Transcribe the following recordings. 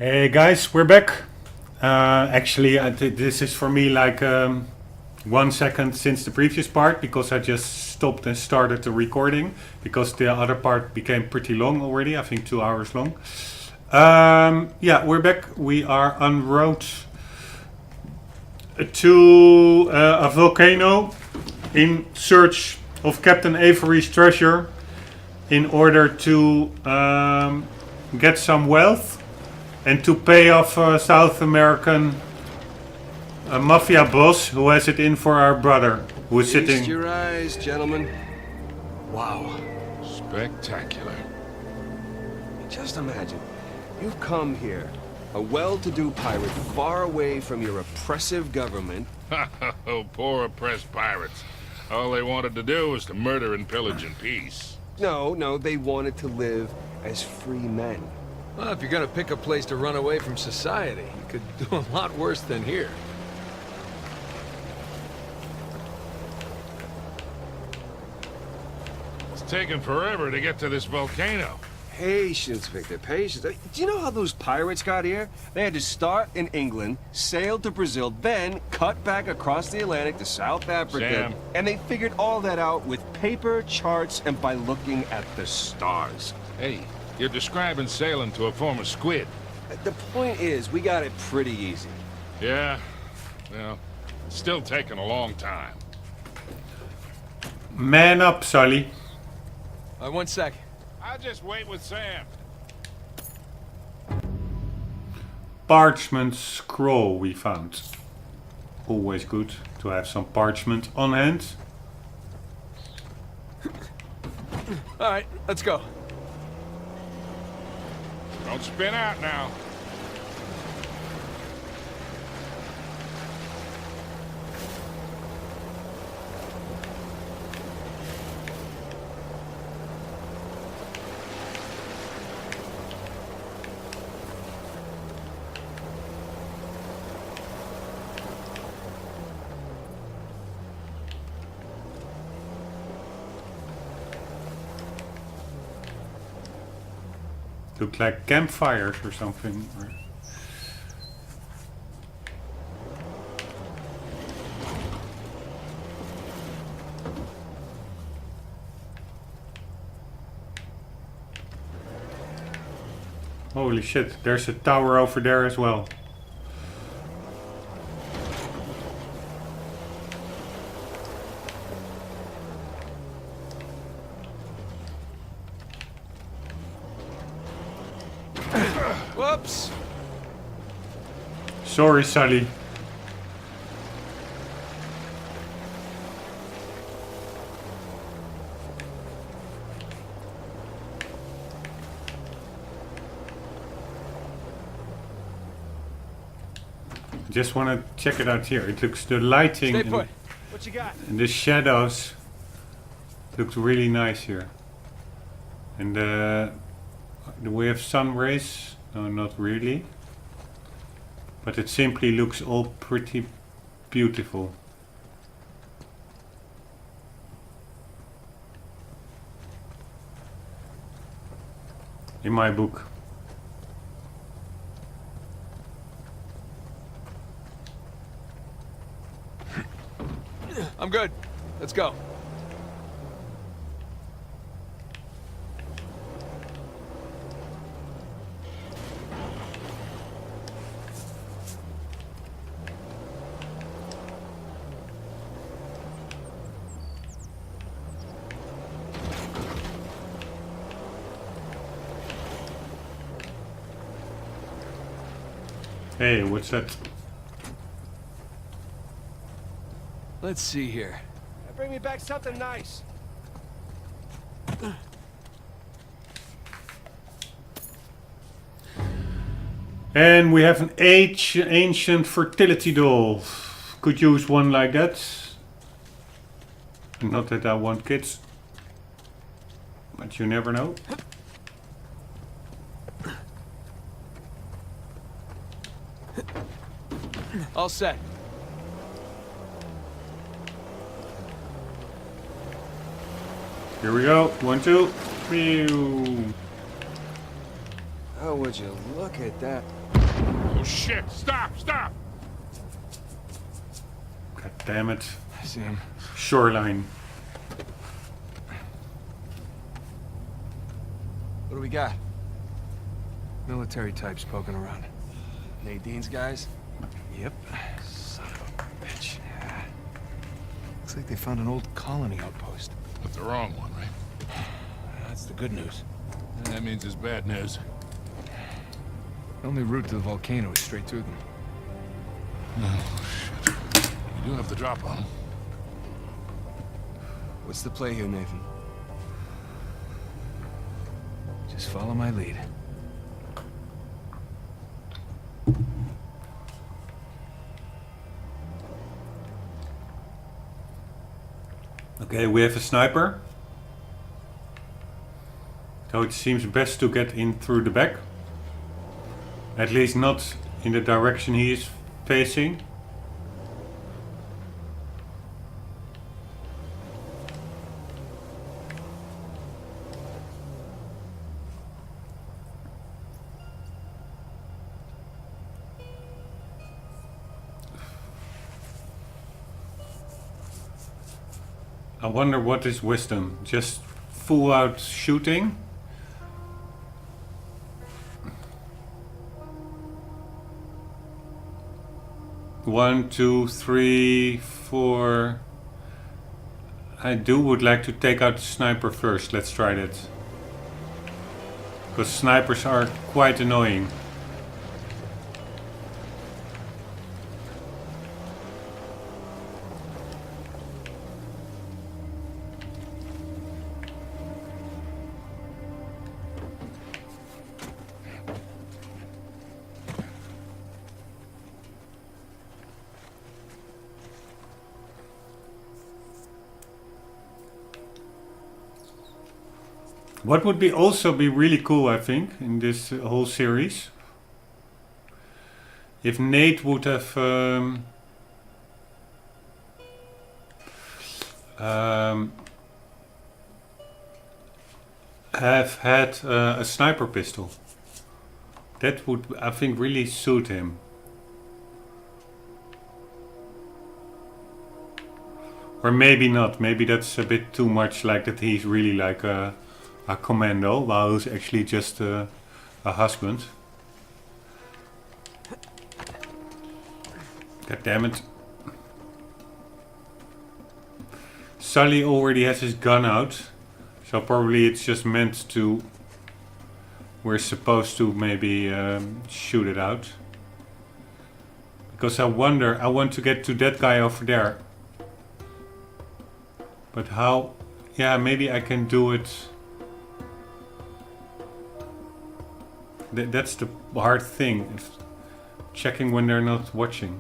Hey guys, we're back. Actually, this is for me like 1 second since the previous part because I just stopped and started the recording because the other part became pretty long already. I think 2 hours long. Yeah, we're back. We are en route to a volcano in search of Captain Avery's treasure in order to get some wealth and to pay off a South American mafia boss who has it in for our brother who is Feast sitting. your eyes, gentlemen. Wow. Spectacular. Just imagine, you've come here, a well-to-do pirate far away from your oppressive government. Oh, poor oppressed pirates. All they wanted to do was to murder and pillage in peace. No, they wanted to live as free men. Well, if you're gonna pick a place to run away from society, you could do a lot worse than here. It's taken forever to get to this volcano. Patience, Victor, patience. Do you know how those pirates got here? They had to start in England, sail to Brazil, then cut back across the Atlantic to South Africa. Sam. And they figured all that out with paper, charts, and by looking at the stars. Hey, you're describing sailing to a form of squid. The point is, we got it pretty easy. Yeah, well, it's still taking a long time. Man up, Sully. 1 sec. I'll just wait with Sam. Parchment scroll we found. Always good to have some parchment on hand. Alright, let's go. Don't spin out now. Look like campfires or something. Holy shit, there's a tower over there as well. Whoops! Sorry, Sully. Just want to check it out here. It looks, the lighting Stay put. What you got? and the shadows looks really nice here. And do we have sun rays? No, not really. But it simply looks all pretty beautiful. In my book. I'm good. Let's go. Hey, what's that? Let's see here. Bring me back something nice. And we have an ancient fertility doll. Could use one like that. Not that I want kids. But you never know. All set. Here we go. 1, 2, 3. Oh, would you look at that? Oh shit! Stop! Stop! God damn it. I see him. Shoreline. What do we got? Military types poking around. Nadine's guys? Yep. Son of a bitch. Yeah. Looks like they found an old colony outpost. That's the wrong one, right? That's the good news. And that means it's bad news. The only route to the volcano is straight through them. Oh shit! You do have the drop on them. What's the play here, Nathan? Just follow my lead. Okay, we have a sniper. So it seems best to get in through the back. At least not in the direction he is facing. I wonder what is wisdom? Just full out shooting? One, two, three, four. I would like to take out the sniper first. Let's try that. Because snipers are quite annoying. What would be also be really cool, I think, in this whole series, if Nate would have had a sniper pistol. That would, I think, really suit him. Or maybe not. Maybe that's a bit too much, like that he's really like a commando, while he's actually just a husband. God damn it. Sully already has his gun out, so probably it's just meant to... We're supposed to maybe shoot it out. Because I wonder, I want to get to that guy over there. But how? Yeah, maybe I can do it. That's the hard thing. Checking when they're not watching.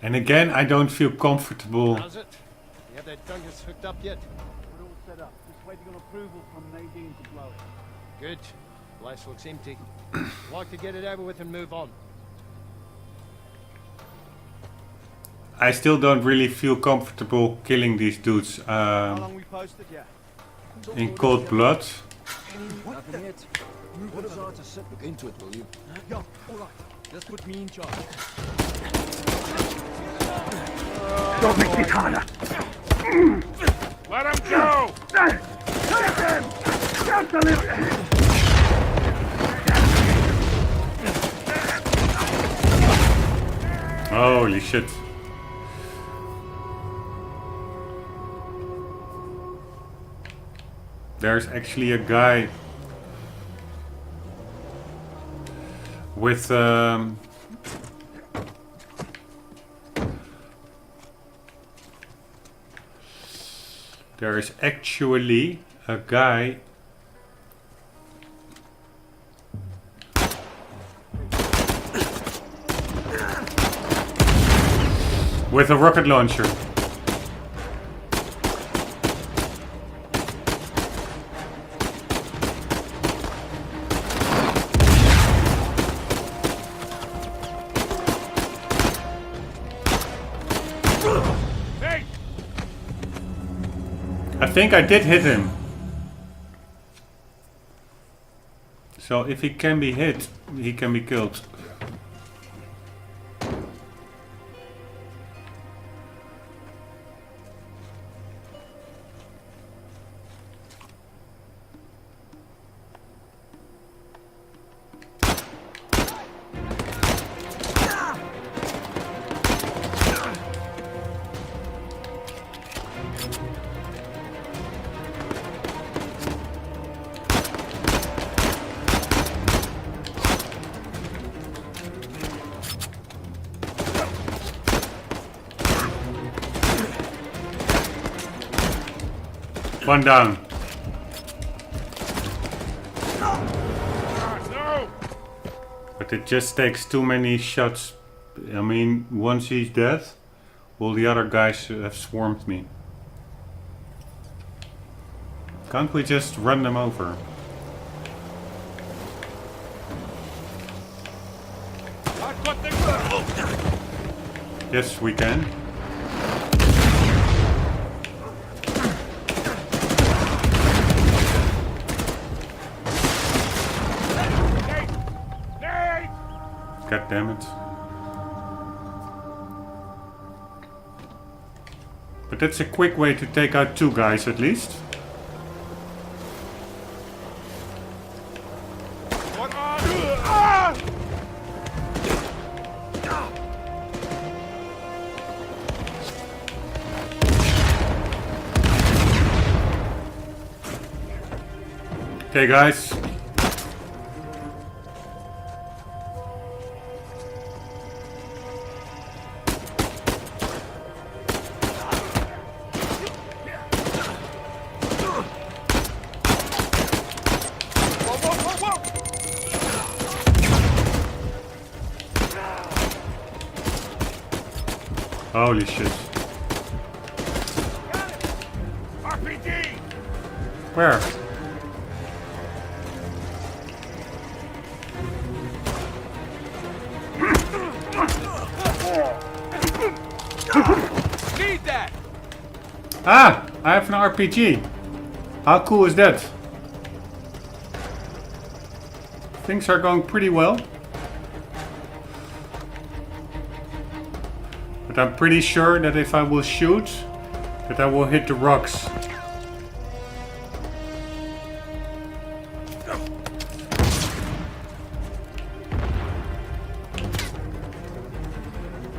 And again, I don't feel comfortable. How's it? You have that Dungus hooked up yet? We're all set up. Just waiting on approval from Nadine to blow it. Good. Place looks empty. Like to get it over with and move on. I still don't really feel comfortable killing these dudes How long we posted? Yeah. in cold blood. Nothing yet. What is our to sit? Look into it, will you? Yeah, all right. Just put me in charge. Don't make this harder. Let him go! Take them! Just a little. Holy shit. There's actually a guy with there is actually a guy with a rocket launcher. think I did hit him. So if he can be hit, he can be killed. One down. No! But it just takes too many shots. I mean, once he's dead, all the other guys have swarmed me. Can't we just run them over? Yes, we can. God damn it. But that's a quick way to take out two guys at least. Okay guys. Holy shit. RPG! Where? Need that! Ah! I have an RPG. How cool is that? Things are going pretty well. But I'm pretty sure that if I will shoot, that I will hit the rocks.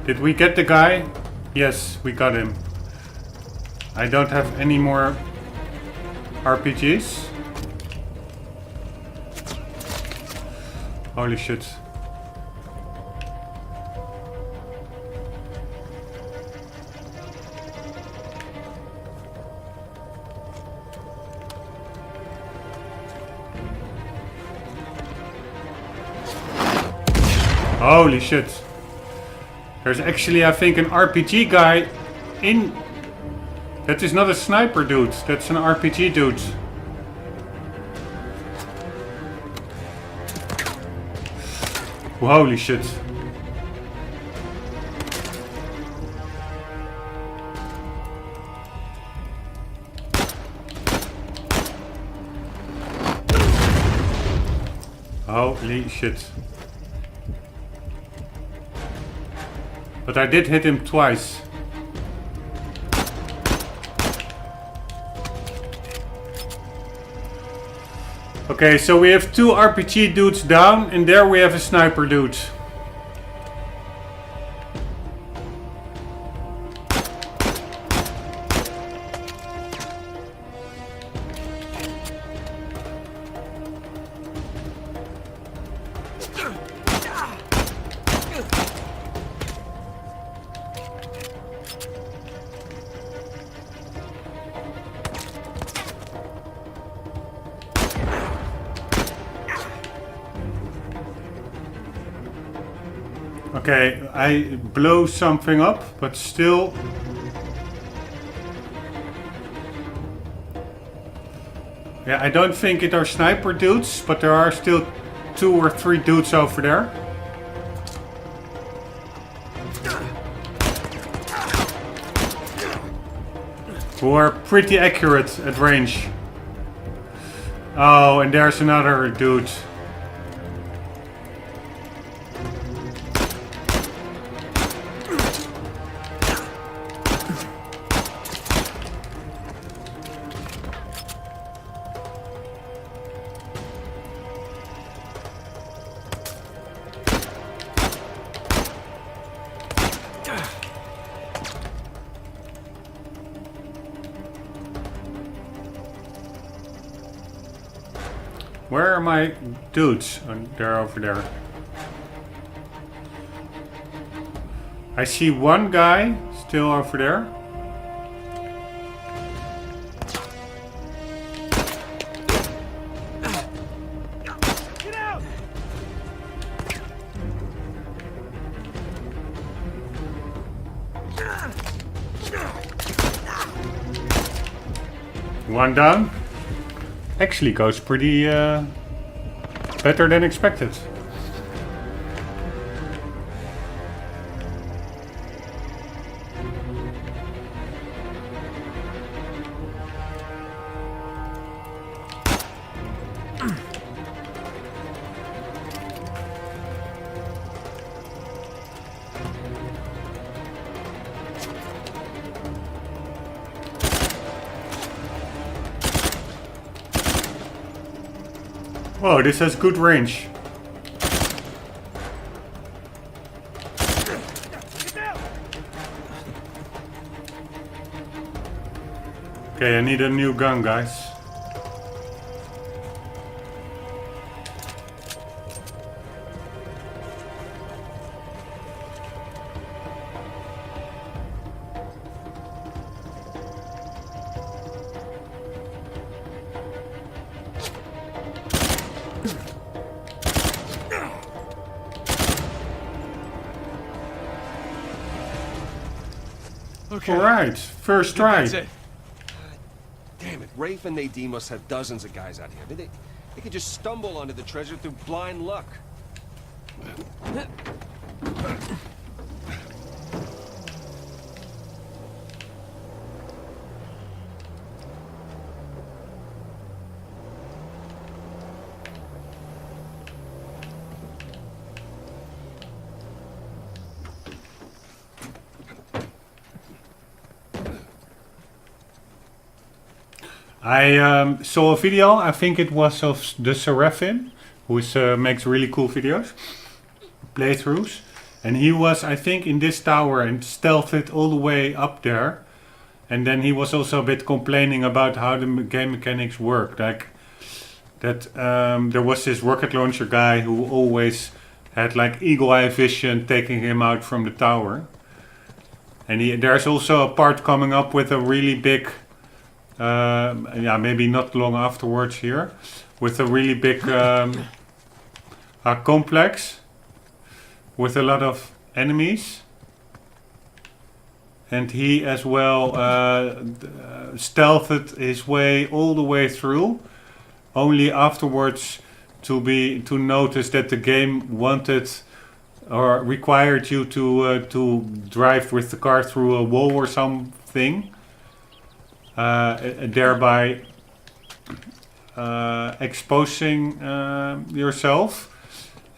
Did we get the guy? Yes, we got him. I don't have any more RPGs. Holy shit. Holy shit. There's actually, I think, an RPG guy in... That is not a sniper dude. That's an RPG dude. Holy shit. Holy shit. But I did hit him twice. Okay, so we have two RPG dudes down, and there we have a sniper dude. Okay, I blow something up, but still... Yeah, I don't think it are sniper dudes, but there are still 2 or 3 dudes over there. who are pretty accurate at range. Oh, and there's another dude. Where are my dudes? Oh, they're over there. I see one guy still over there. Get out! One down. Actually goes pretty better than expected. Whoa, this has good range. Okay, I need a new gun, guys. Okay. Alright, first try. That's it. Damn it, Rafe and Nadine must have dozens of guys out here. They could just stumble onto the treasure through blind luck. I saw a video, I think it was of the Seraphim, who makes really cool videos, playthroughs. And he was, I think, in this tower and stealthed all the way up there. And then he was also a bit complaining about how the game mechanics work. Like, that there was this rocket launcher guy who always had like eagle eye vision taking him out from the tower. And there's also a part coming up with a really big... yeah, maybe not long afterwards here, with a really big complex with a lot of enemies, and he as well stealthed his way all the way through, only afterwards to notice that the game wanted or required you to drive with the car through a wall or something. Thereby exposing yourself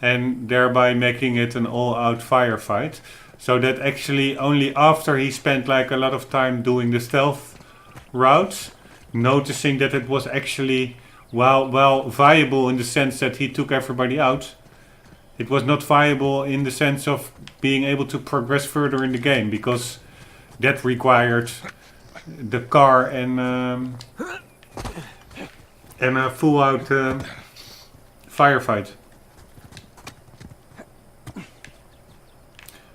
and thereby making it an all-out firefight. So that actually only after he spent like a lot of time doing the stealth routes, noticing that it was actually well viable in the sense that he took everybody out, it was not viable in the sense of being able to progress further in the game, because that required the car and a full-out firefight.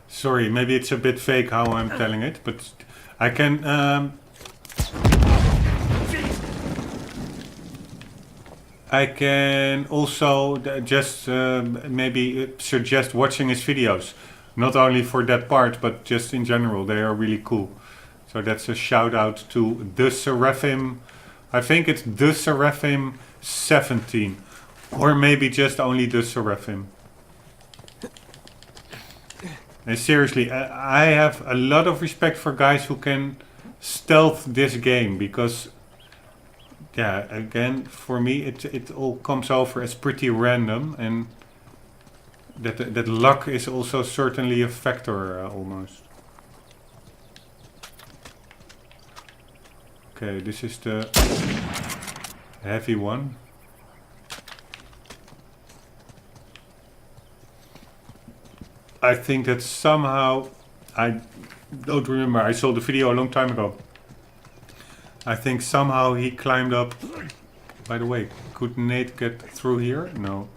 Sorry, maybe it's a bit fake how I'm telling it, but I can also just maybe suggest watching his videos, not only for that part, but just in general. They are really cool. So that's a shout out to the Seraphim. I think it's the Seraphim 17, or maybe just only the Seraphim. And seriously, I have a lot of respect for guys who can stealth this game, because yeah, again, for me it all comes over as pretty random, and that luck is also certainly a factor almost. Okay, this is the heavy one. I think that somehow, I don't remember, I saw the video a long time ago. I think somehow he climbed up. By the way, could Nate get through here? No.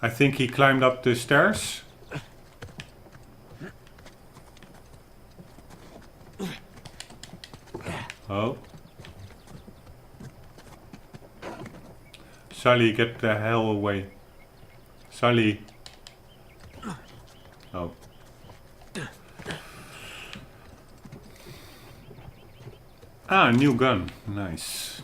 I think he climbed up the stairs. Oh. Sully, get the hell away. Sully. Oh. Ah, new gun. Nice.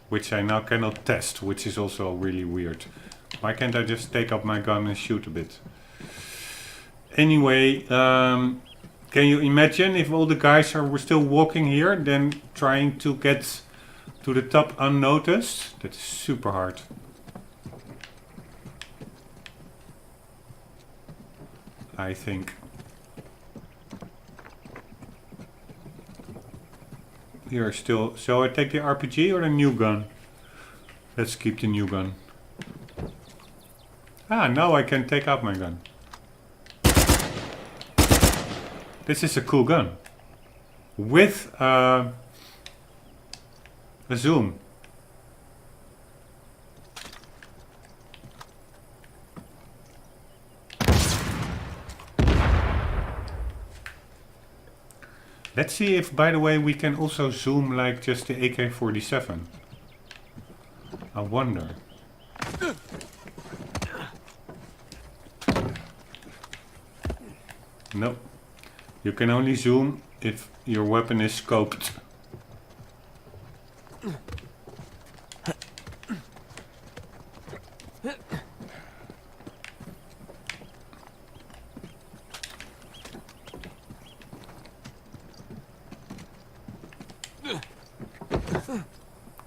Which I now cannot test, which is also really weird. Why can't I just take up my gun and shoot a bit? Anyway, can you imagine if all the guys were still walking here, then trying to get to the top unnoticed? That's super hard. I think. Here still. So I take the RPG or the new gun? Let's keep the new gun. Ah, now I can take out my gun. This is a cool gun. With a zoom. Let's see if, by the way, we can also zoom like just the AK-47. I wonder. Nope. You can only zoom if your weapon is scoped.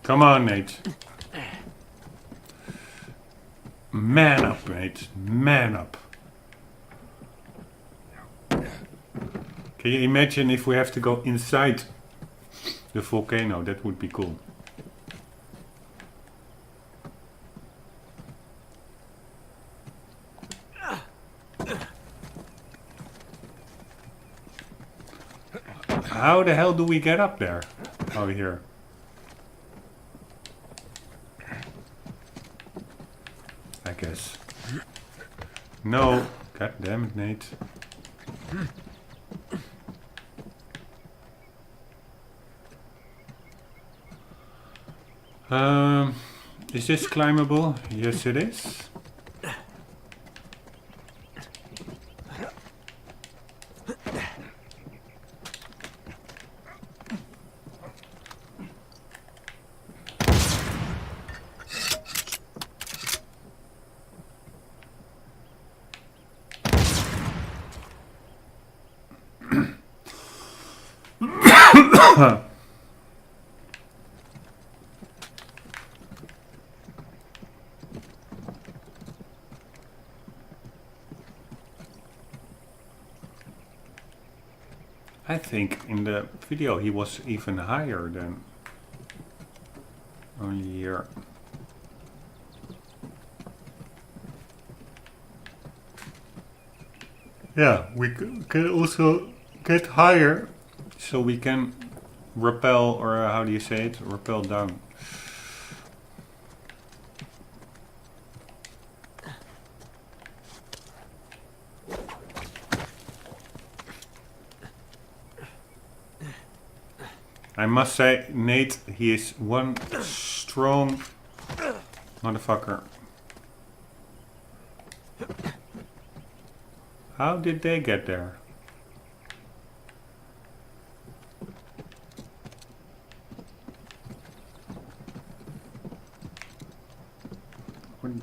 Come on, Nate. Man up, Nate. Man up. Can you imagine if we have to go inside the volcano? That would be cool. How the hell do we get up there? Oh, here. I guess. No. God damn it, Nate. Is this climbable? Yes, it is. I think in the video he was even higher than only here. Yeah, we can also get higher so we can rappel, or how do you say it? Rappel down. I must say, Nate, he is one strong motherfucker. How did they get there?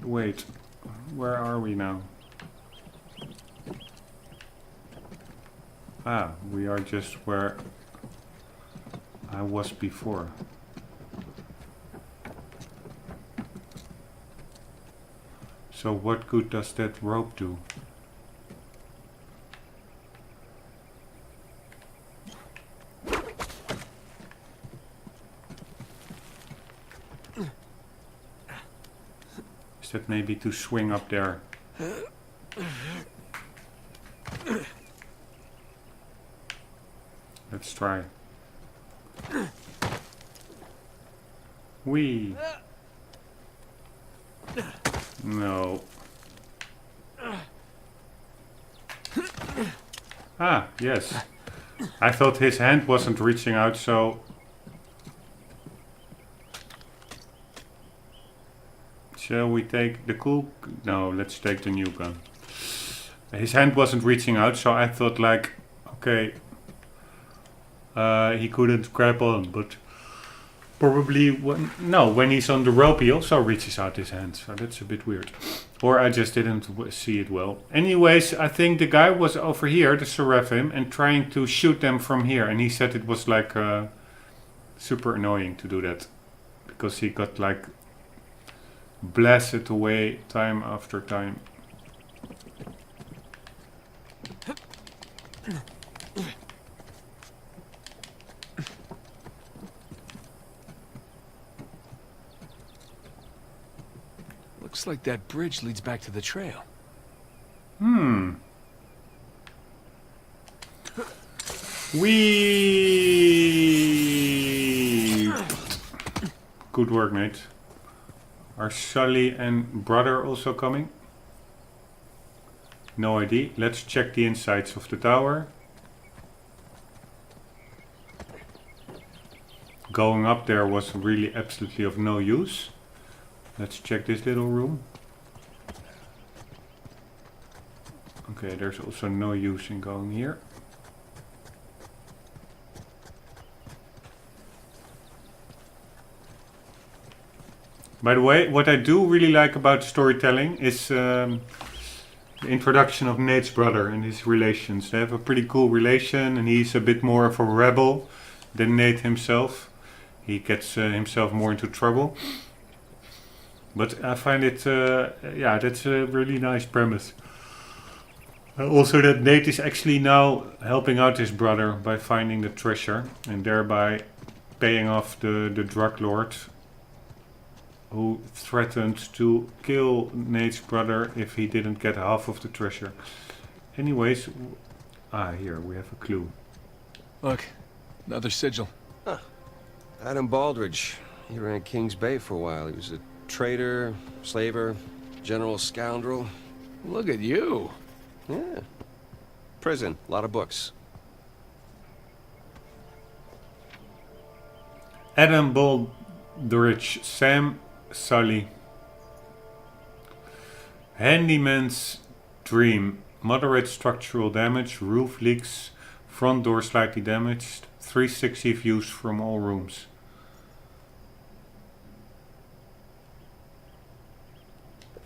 Wait, where are we now? Ah, we are just where I was before. So what good does that rope do? Is that maybe to swing up there? Let's try. Whee! No. Ah, yes. I thought his hand wasn't reaching out, so... Shall we take the cool... No, let's take the new gun. His hand wasn't reaching out, so I thought like... Okay... he couldn't grab on, but... Probably... when he's on the rope he also reaches out his hand, so that's a bit weird. Or I just didn't see it well. Anyways, I think the guy was over here, the Seraphim, and trying to shoot them from here. And he said it was like super annoying to do that. Because he got like... blasted away time after time. Looks like that bridge leads back to the trail. Whee! Good work, mate. Are Sully and brother also coming? No idea. Let's check the insides of the tower. Going up there was really absolutely of no use. Let's check this little room. Okay, there's also no use in going here. By the way, what I do really like about storytelling is the introduction of Nate's brother and his relations. They have a pretty cool relation, and he's a bit more of a rebel than Nate himself. He gets himself more into trouble. But I find it, yeah, that's a really nice premise. Also that Nate is actually now helping out his brother by finding the treasure and thereby paying off the drug lord who threatened to kill Nate's brother if he didn't get half of the treasure. Anyways, here we have a clue. Look, another sigil. Adam Baldridge. He ran Kings Bay for a while. He was a traitor, slaver, general scoundrel. Look at you. Yeah. Prison. A lot of books. Adam Baldridge, Sam Sully. Handyman's dream. Moderate structural damage, roof leaks, front door slightly damaged, 360 views from all rooms.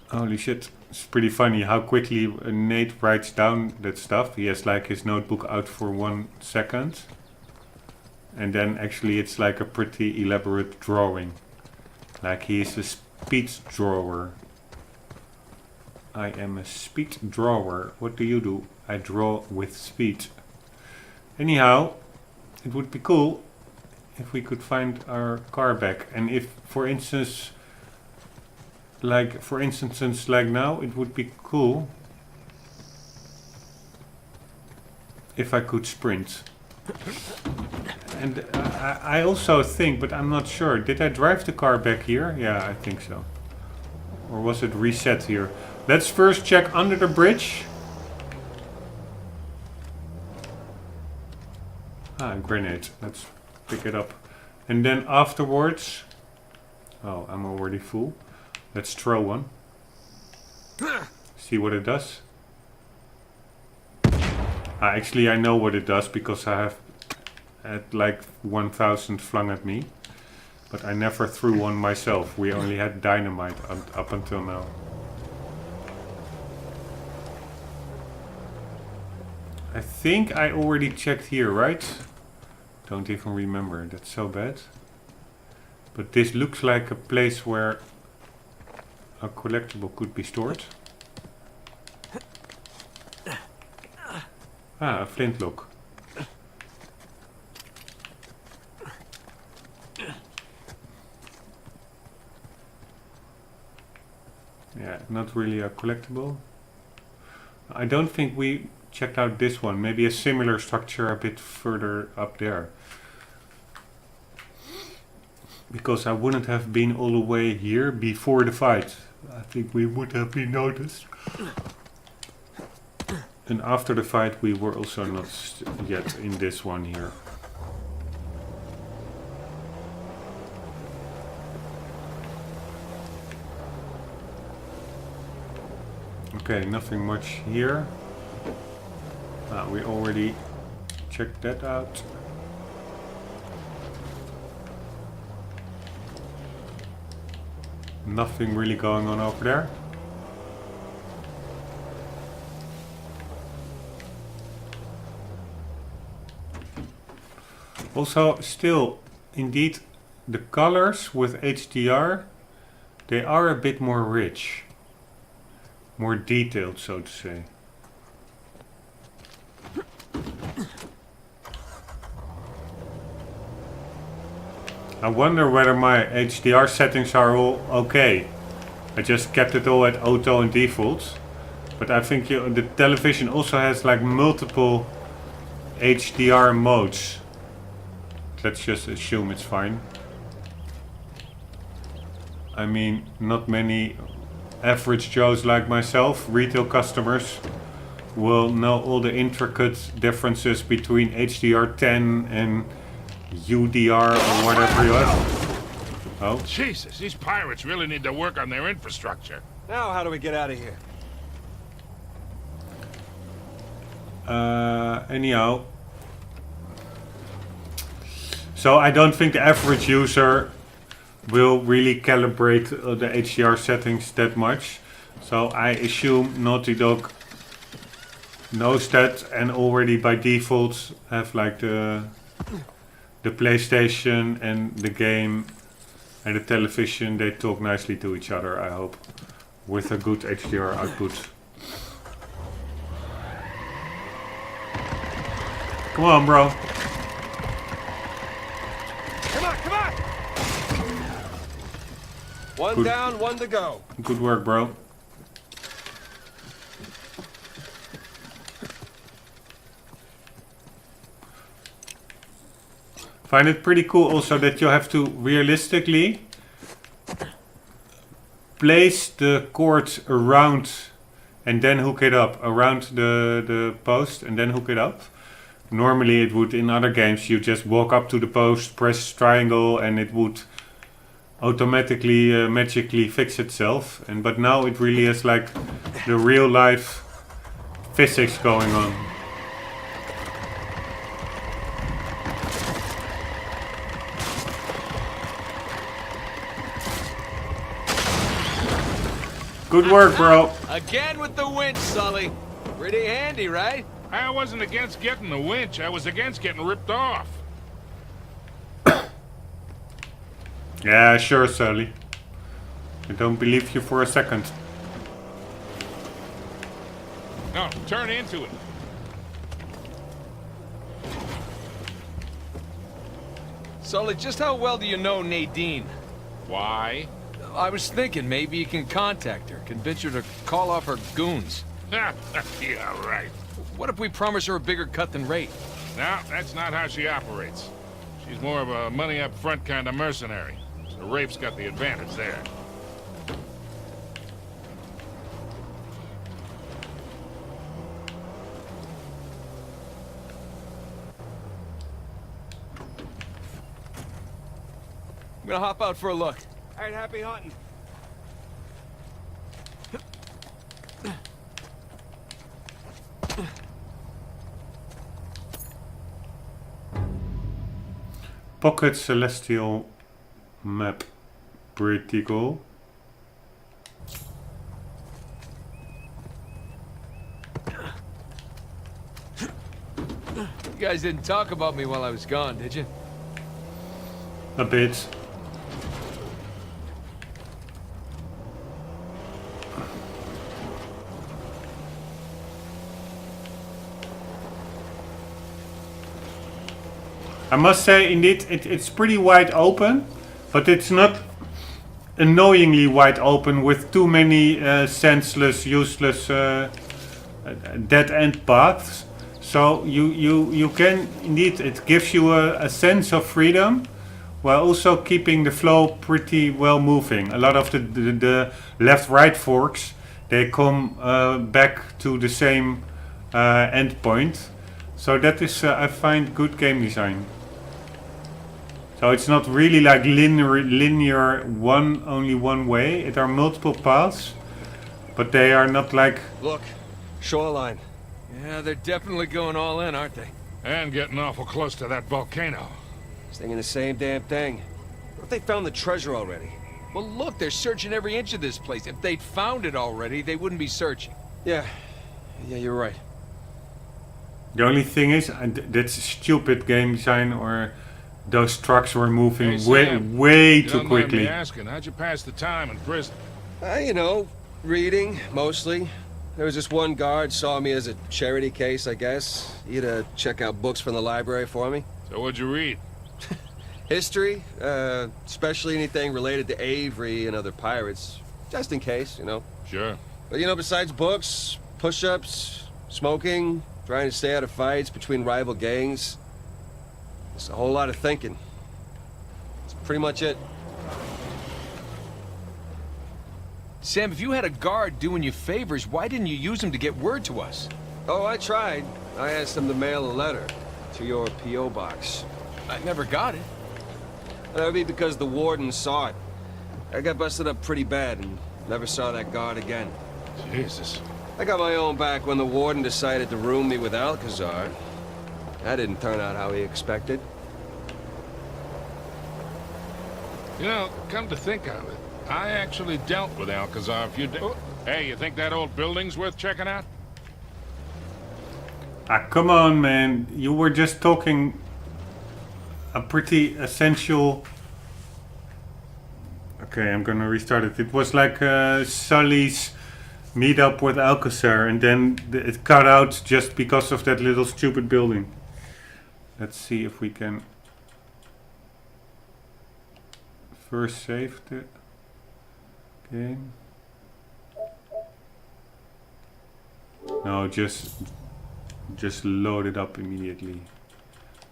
Holy shit, it's pretty funny how quickly Nate writes down that stuff. He has like his notebook out for 1 second. And then actually it's like a pretty elaborate drawing. Like he is a speed drawer. I am a speed drawer. What do you do? I draw with speed. Anyhow, it would be cool if we could find our car back. And if, for instance, like now, it would be cool if I could sprint. And I also think, but I'm not sure, did I drive the car back here? Yeah, I think so. Or was it reset here? Let's first check under the bridge. A grenade. Let's pick it up. And then afterwards... Oh, I'm already full. Let's throw one. See what it does. Actually, I know what it does because I have had like 1,000 flung at me. But I never threw one myself. We only had dynamite up until now. I think I already checked here, right? Don't even remember, that's so bad. But this looks like a place where a collectible could be stored. Ah, a flintlock. Yeah, not really a collectible. I don't think we checked out this one. Maybe a similar structure a bit further up there. Because I wouldn't have been all the way here before the fight. I think we would have been noticed. And after the fight we were also not yet in this one here. Okay, nothing much here. We already checked that out. Nothing really going on over there. Also, still, indeed, the colors with HDR, they are a bit more rich. More detailed, so to say. I wonder whether my HDR settings are all okay. I just kept it all at auto and default. But I think the television also has like multiple HDR modes. Let's just assume it's fine. I mean, not many average Joes like myself, retail customers, will know all the intricate differences between HDR10 and UDR or whatever you have. Oh. Jesus, these pirates really need to work on their infrastructure. Now, how do we get out of here? Anyhow. So I don't think the average user will really calibrate the HDR settings that much. So I assume Naughty Dog knows that and already by default have like the PlayStation and the game and the television, they talk nicely to each other, I hope, with a good HDR output. Come on, bro. Come on, come on! One Good. down, one to go. Good work, bro. Find it pretty cool also that you have to realistically place the cord around and then hook it up around the post and then hook it up. Normally it would, in other games, you just walk up to the post, press triangle and it would automatically magically fix itself. But now it really has like the real life physics going on. Good work, bro. Again with the winch, Sully. Pretty handy, right? I wasn't against getting the winch. I was against getting ripped off. Yeah, sure, Sully. I don't believe you for a second. No, turn into it. Sully, just how well do you know Nadine? Why? I was thinking maybe you can contact her, convince her to call off her goons. Yeah, right. What if we promise her a bigger cut than Rafe? No, that's not how she operates. She's more of a money-up-front kind of mercenary. So Rafe's got the advantage there. I'm gonna hop out for a look. All right, happy hunting. Pocket Celestial map. Pretty cool. guys didn't talk about me while I was gone, did you? A bit. I must say, indeed, it's pretty wide open, but it's not annoyingly wide open with too many senseless, useless dead-end paths. So you can, indeed, it gives you a sense of freedom, while also keeping the flow pretty well moving. A lot of the left-right forks, they come back to the same end point. So that is, I find, good game design. So it's not really like linear only one way. There are multiple paths, but they are not like... Look, shoreline. Yeah, they're definitely going all in, aren't they? And getting awful close to that volcano. Thinking the same damn thing. What if they found the treasure already? Well, look, they're searching every inch of this place. If they'd found it already, they wouldn't be searching. Yeah, you're right. The only thing is, that's stupid game design, or those trucks were moving way too Don't mind me quickly. asking, how'd you pass the time in prison? You know, reading, mostly. There was this one guard saw me as a charity case, I guess. He'd check out books from the library for me. So what'd you read? History, especially anything related to Avery and other pirates. Just in case, you know. Sure. But you know, besides books, push-ups, smoking, trying to stay out of fights between rival gangs, it's a whole lot of thinking. That's pretty much it. Sam, if you had a guard doing you favors, why didn't you use him to get word to us? Oh, I tried. I asked them to mail a letter to your P.O. box. I never got it. That would be because the warden saw it. I got busted up pretty bad and never saw that guard again. Jesus. I got my own back when the warden decided to room me with Alcazar. That didn't turn out how he expected. You know, come to think of it, I actually dealt with Alcazar a few days. Hey, you think that old building's worth checking out? Ah, come on, man. You were just talking a pretty essential... Okay, I'm gonna restart it. It was like Sully's meet up with Alcazar, and then it cut out just because of that little stupid building. Let's see if we can first save the game. No, just load it up immediately.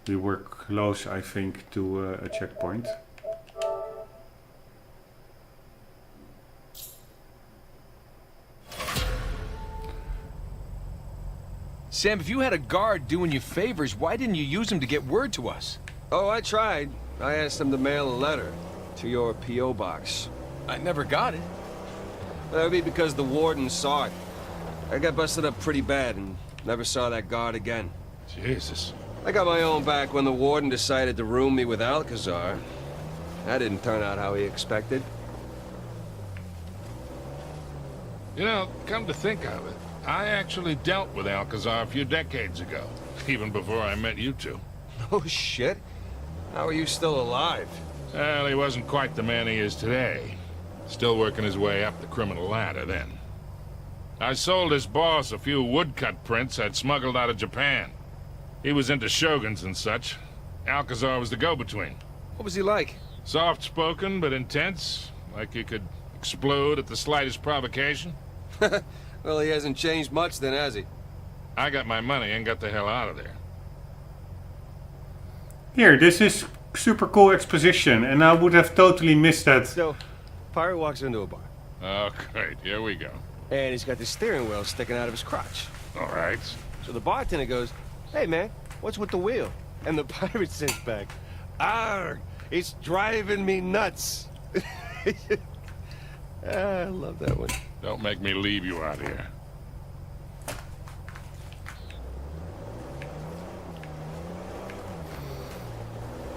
We were close, I think, to a checkpoint. Sam, if you had a guard doing you favors, why didn't you use him to get word to us? Oh, I tried. I asked them to mail a letter to your P.O. box. I never got it. That would be because the warden saw it. I got busted up pretty bad and never saw that guard again. Jesus. I got my own back when the warden decided to room me with Alcazar. That didn't turn out how he expected. You know, come to think of it, I actually dealt with Alcazar a few decades ago, even before I met you two. Oh, shit. How are you still alive? Well, he wasn't quite the man he is today. Still working his way up the criminal ladder then. I sold his boss a few woodcut prints I'd smuggled out of Japan. He was into shoguns and such. Alcazar was the go-between. What was he like? Soft-spoken but intense, like he could explode at the slightest provocation. Well, he hasn't changed much then, has he? I got my money and got the hell out of there. Here, this is super cool exposition, and I would have totally missed that. So, pirate walks into a bar, Oh, great. Here we go. and he's got the steering wheel sticking out of his crotch. All right. So the bartender goes, "Hey, man, what's with the wheel?" And the pirate says back, "Arr, it's driving me nuts." I love that one. Don't make me leave you out here.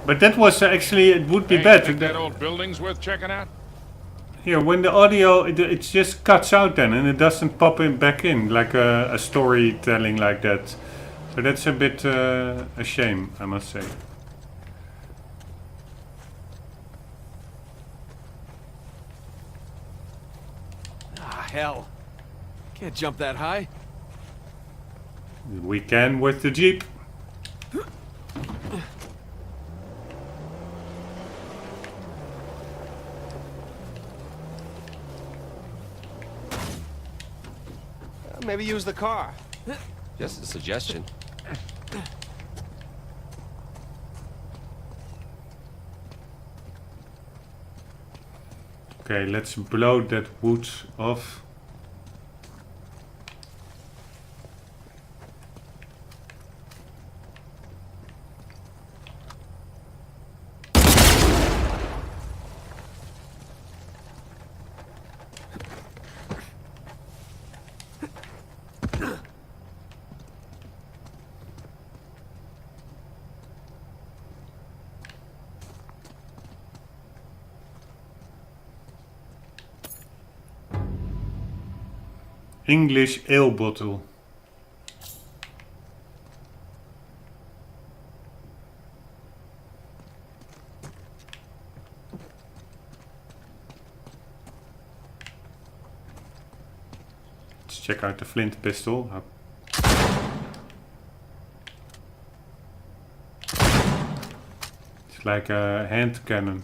But that was actually, it would be Hey, bad. think that old building's worth checking out? Here, when the audio, it just cuts out then, and it doesn't pop in back in, like a storytelling like that. So that's a bit a shame, I must say. Ah, hell. Can't jump that high. We can with the Jeep. Maybe use the car. Just a suggestion. Okay, let's blow that wood off. English ale bottle. Let's check out the flint pistol. It's like a hand cannon.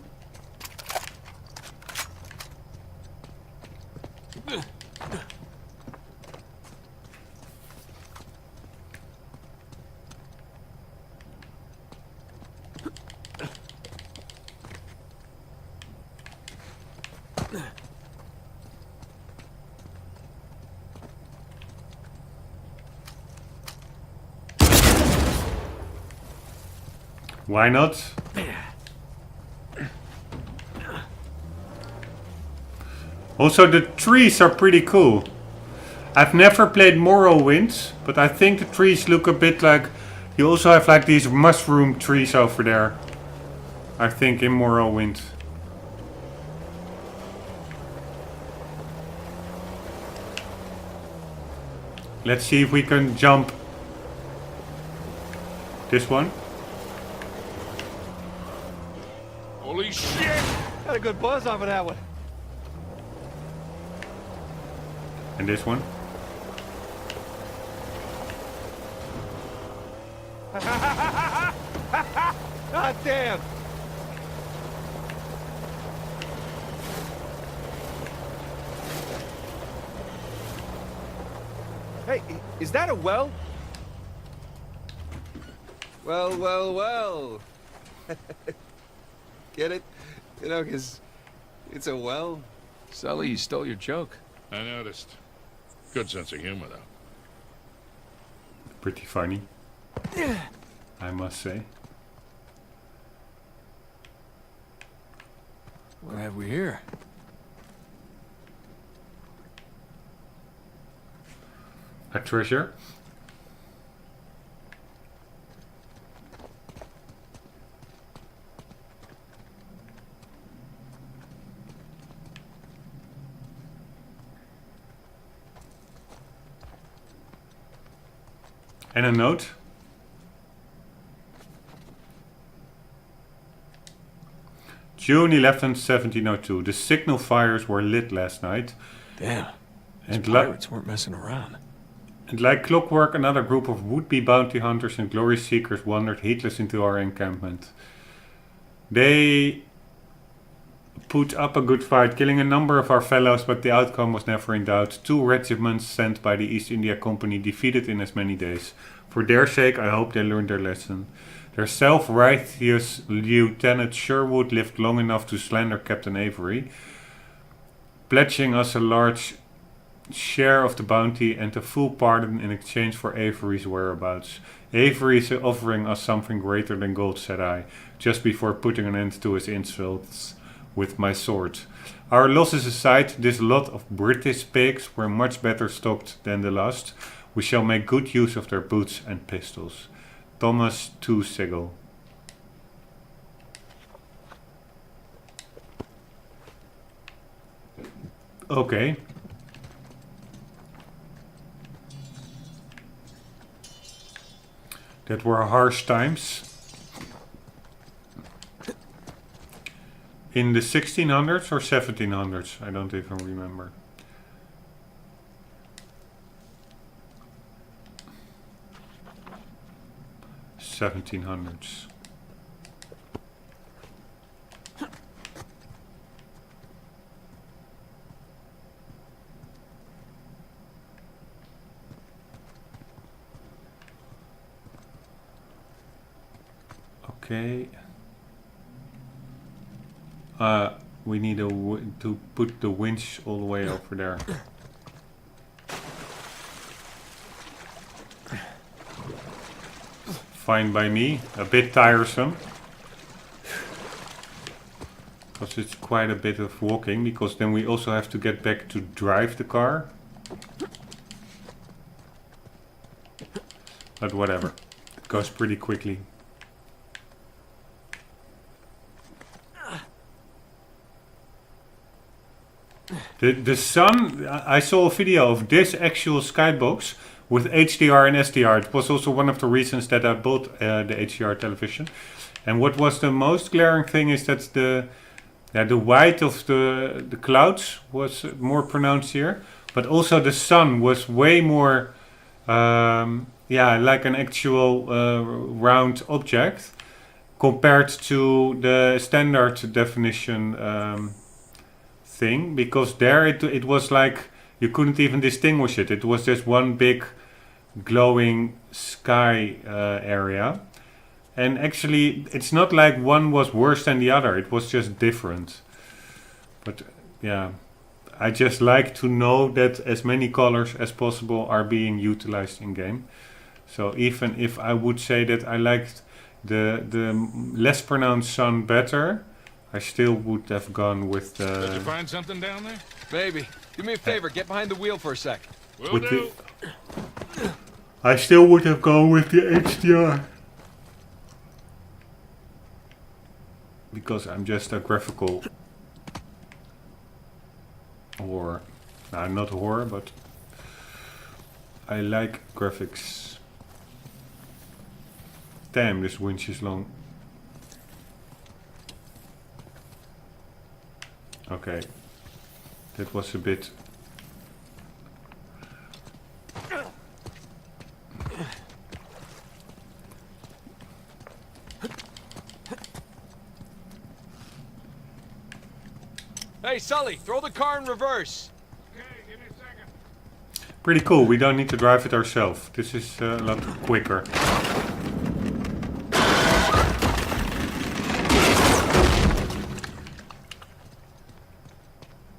Why not? Also, the trees are pretty cool. I've never played Morrowind, but I think the trees look a bit like... You also have like these mushroom trees over there. I think in Morrowind. Let's see if we can jump this one. Holy shit! Got a good buzz off of that one. And this one. God damn! Hey, is that a well? Well, well, well. Get it? You know, 'cause it's a well. Sully, you stole your joke. I noticed. Good sense of humor, though. Pretty funny, I must say. What have we here? A treasure. And a note. June 11th, 1702. The signal fires were lit last night. Damn. And Pirates weren't messing around. And like clockwork, another group of would-be bounty hunters and glory seekers wandered heedless into our encampment. They put up a good fight, killing a number of our fellows, but the outcome was never in doubt. 2 regiments sent by the East India Company defeated in as many days. For their sake, I hope they learned their lesson. Their self-righteous Lieutenant Sherwood lived long enough to slander Captain Avery, pledging us a large share of the bounty and a full pardon in exchange for Avery's whereabouts. Avery is offering us something greater than gold, said I, just before putting an end to his insults with my sword. Our losses aside, this lot of British pigs were much better stocked than the last. We shall make good use of their boots and pistols. Thomas to Sigel. Okay. that were harsh times. In the 1600s or 1700s, I don't even remember. $1700s. Okay. We need to put the winch all the way over there. Fine by me. A bit tiresome. Because it's quite a bit of walking, because then we also have to get back to drive the car. But whatever. It goes pretty quickly. The sun, I saw a video of this actual skybox with HDR and SDR. It was also one of the reasons that I bought the HDR television. And what was the most glaring thing is that the white of the clouds was more pronounced here. But also the sun was way more, like an actual round object compared to the standard definition thing, because there it was like you couldn't even distinguish it. It was just one big glowing sky area, and actually it's not like one was worse than the other, it was just different. But yeah, I just like to know that as many colors as possible are being utilized in game. So even if I would say that I liked the less pronounced sun better, I still would have gone with the... Did you find something down there? Maybe. Do me a favor, get behind the wheel for a sec. Will do. I still would have gone with the HDR. Because I'm just a graphical whore. No, not whore, but I like graphics. Damn, this winch is long. Okay, that was a bit... Hey, Sully, throw the car in reverse. Okay, give me a second. Pretty cool, we don't need to drive it ourselves. This is a lot quicker.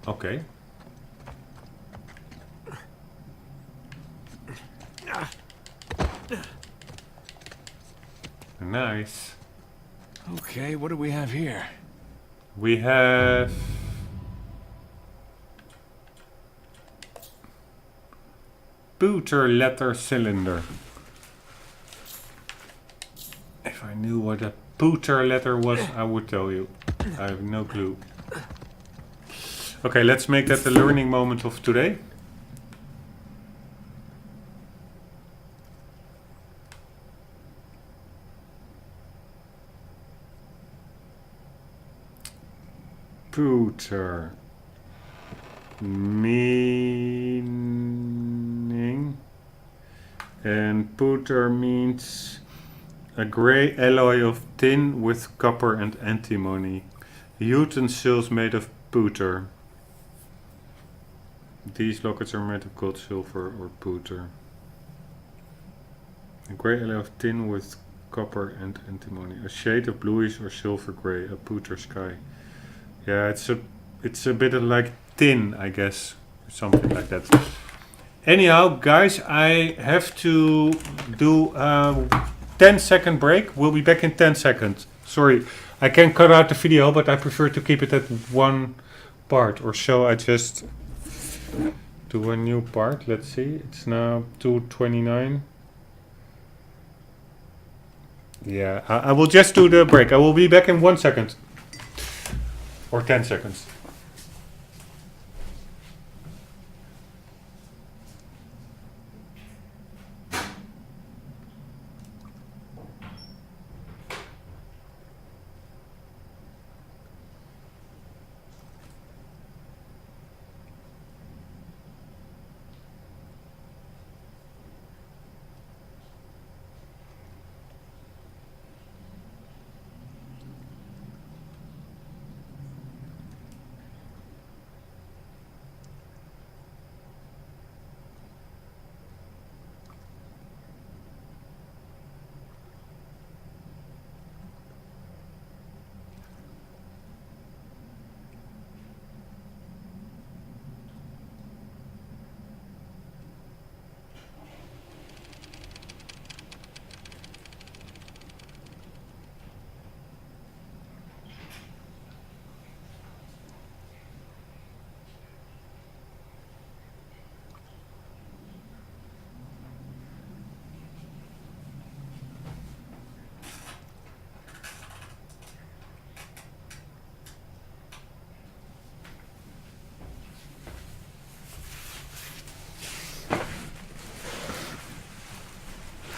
Okay. Nice. Okay, what do we have here? We have... Booter letter cylinder. If I knew what a booter letter was, I would tell you. I have no clue. Okay, let's make that the learning moment of today. Pooter. Meaning. And pooter means a grey alloy of tin with copper and antimony. Utensils made of pooter. These lockets are made of gold, silver, or pooter. A grey alloy of tin with copper and antimony. A shade of bluish or silver grey. A pooter sky. Yeah, it's a bit of like tin, I guess, or something like that. Anyhow, guys, I have to do a 10-second break. We'll be back in 10 seconds. Sorry, I can cut out the video, but I prefer to keep it at one part, or so I just do a new part. Let's see, it's now 2:29. Yeah, I will just do the break. I will be back in 1 second. Or 10 seconds.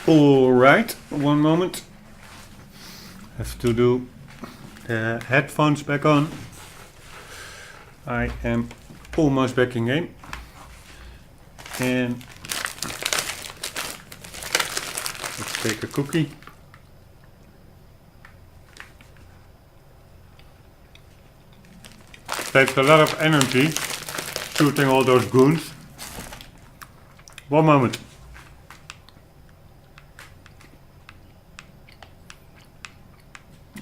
Alright, one moment. Have to do the headphones back on. I am almost back in game. And let's take a cookie. Takes a lot of energy shooting all those goons. One moment.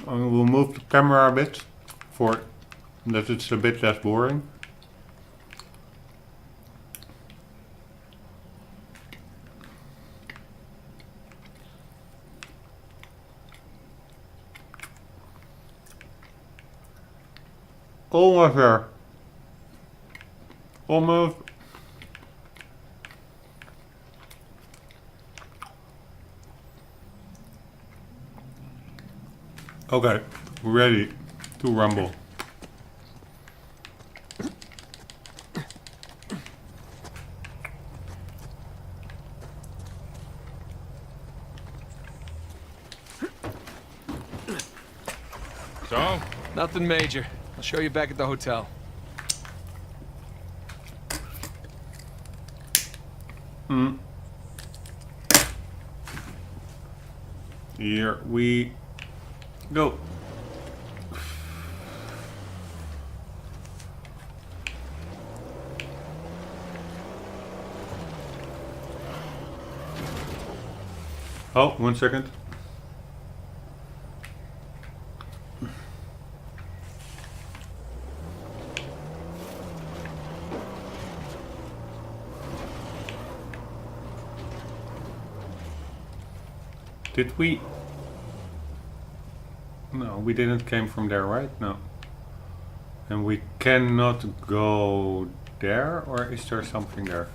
I will move the camera a bit for that it's a bit less boring. Almost there. Almost. Okay, ready to rumble. So? Nothing major. I'll show you back at the hotel. Here we go. Oh, 1 second. Did we? No, we didn't came from there, right? No. And we cannot go there, or is there something there?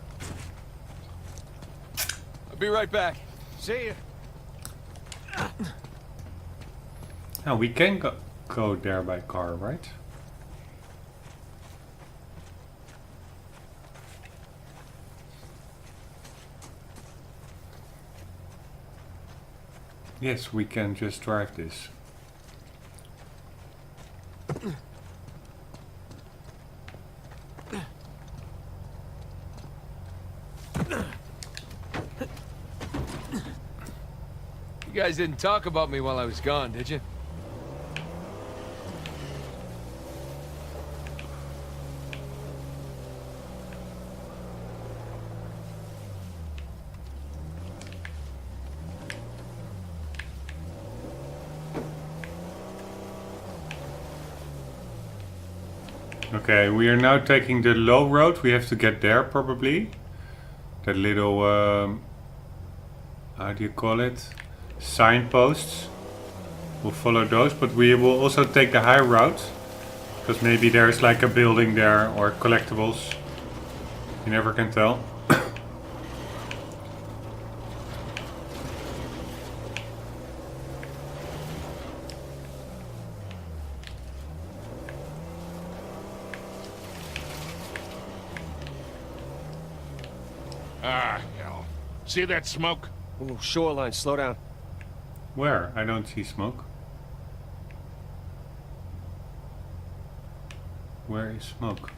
I'll be right back. See ya. No, we can go there by car, right? Yes, we can just drive this. You guys didn't talk about me while I was gone, did you? Okay, we are now taking the low road. We have to get there probably. That little, how do you call it? Signposts. We'll follow those, but we will also take the high route. Because maybe there's like a building there or collectibles. You never can tell. Ah, hell. See that smoke? Ooh, shoreline, slow down. Where? I don't see smoke. Where is smoke?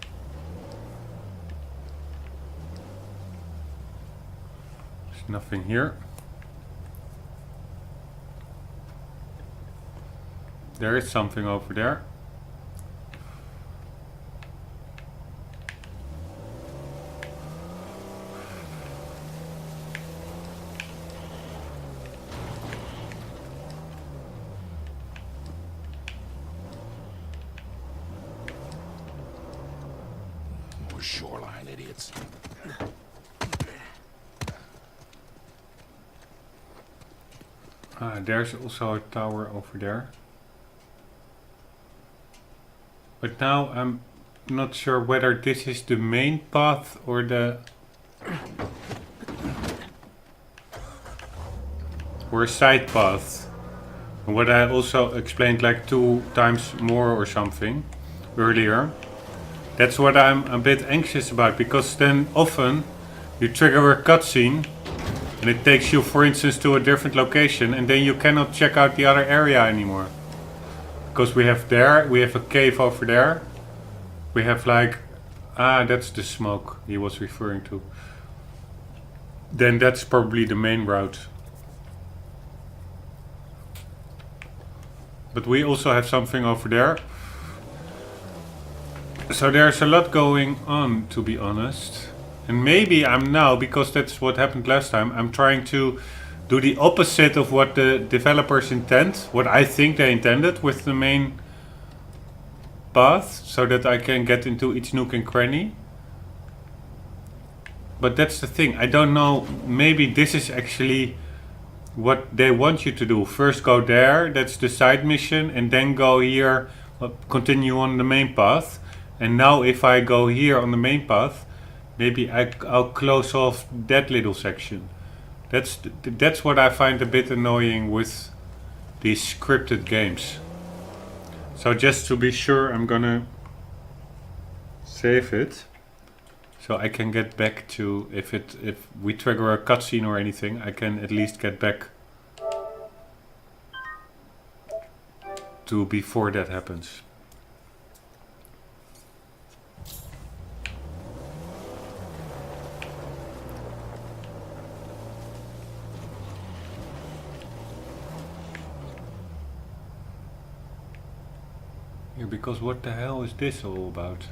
There's nothing here. There is something over there. More shoreline idiots. There's also a tower over there. But now I'm not sure whether this is the main path or the... or a side path. And what I also explained like 2 times more or something earlier. That's what I'm a bit anxious about, because then often you trigger a cutscene And it takes you, for instance, to a different location, and then you cannot check out the other area anymore. Because we have a cave over there. We have like, that's the smoke he was referring to. Then that's probably the main route. But we also have something over there. So there's a lot going on, to be honest. And maybe I'm now, because that's what happened last time, I'm trying to do the opposite of what the developers intend. What I think they intended with the main path. So that I can get into each nook and cranny. But that's the thing. I don't know. Maybe this is actually what they want you to do. First go there. That's the side mission. And then go here. Continue on the main path. And now if I go here on the main path, maybe I'll close off that little section. That's what I find a bit annoying with these scripted games. So just to be sure, I'm gonna save it. So I can get back to, if we trigger a cutscene or anything, I can at least get back to before that happens. Yeah, because what the hell is this all about?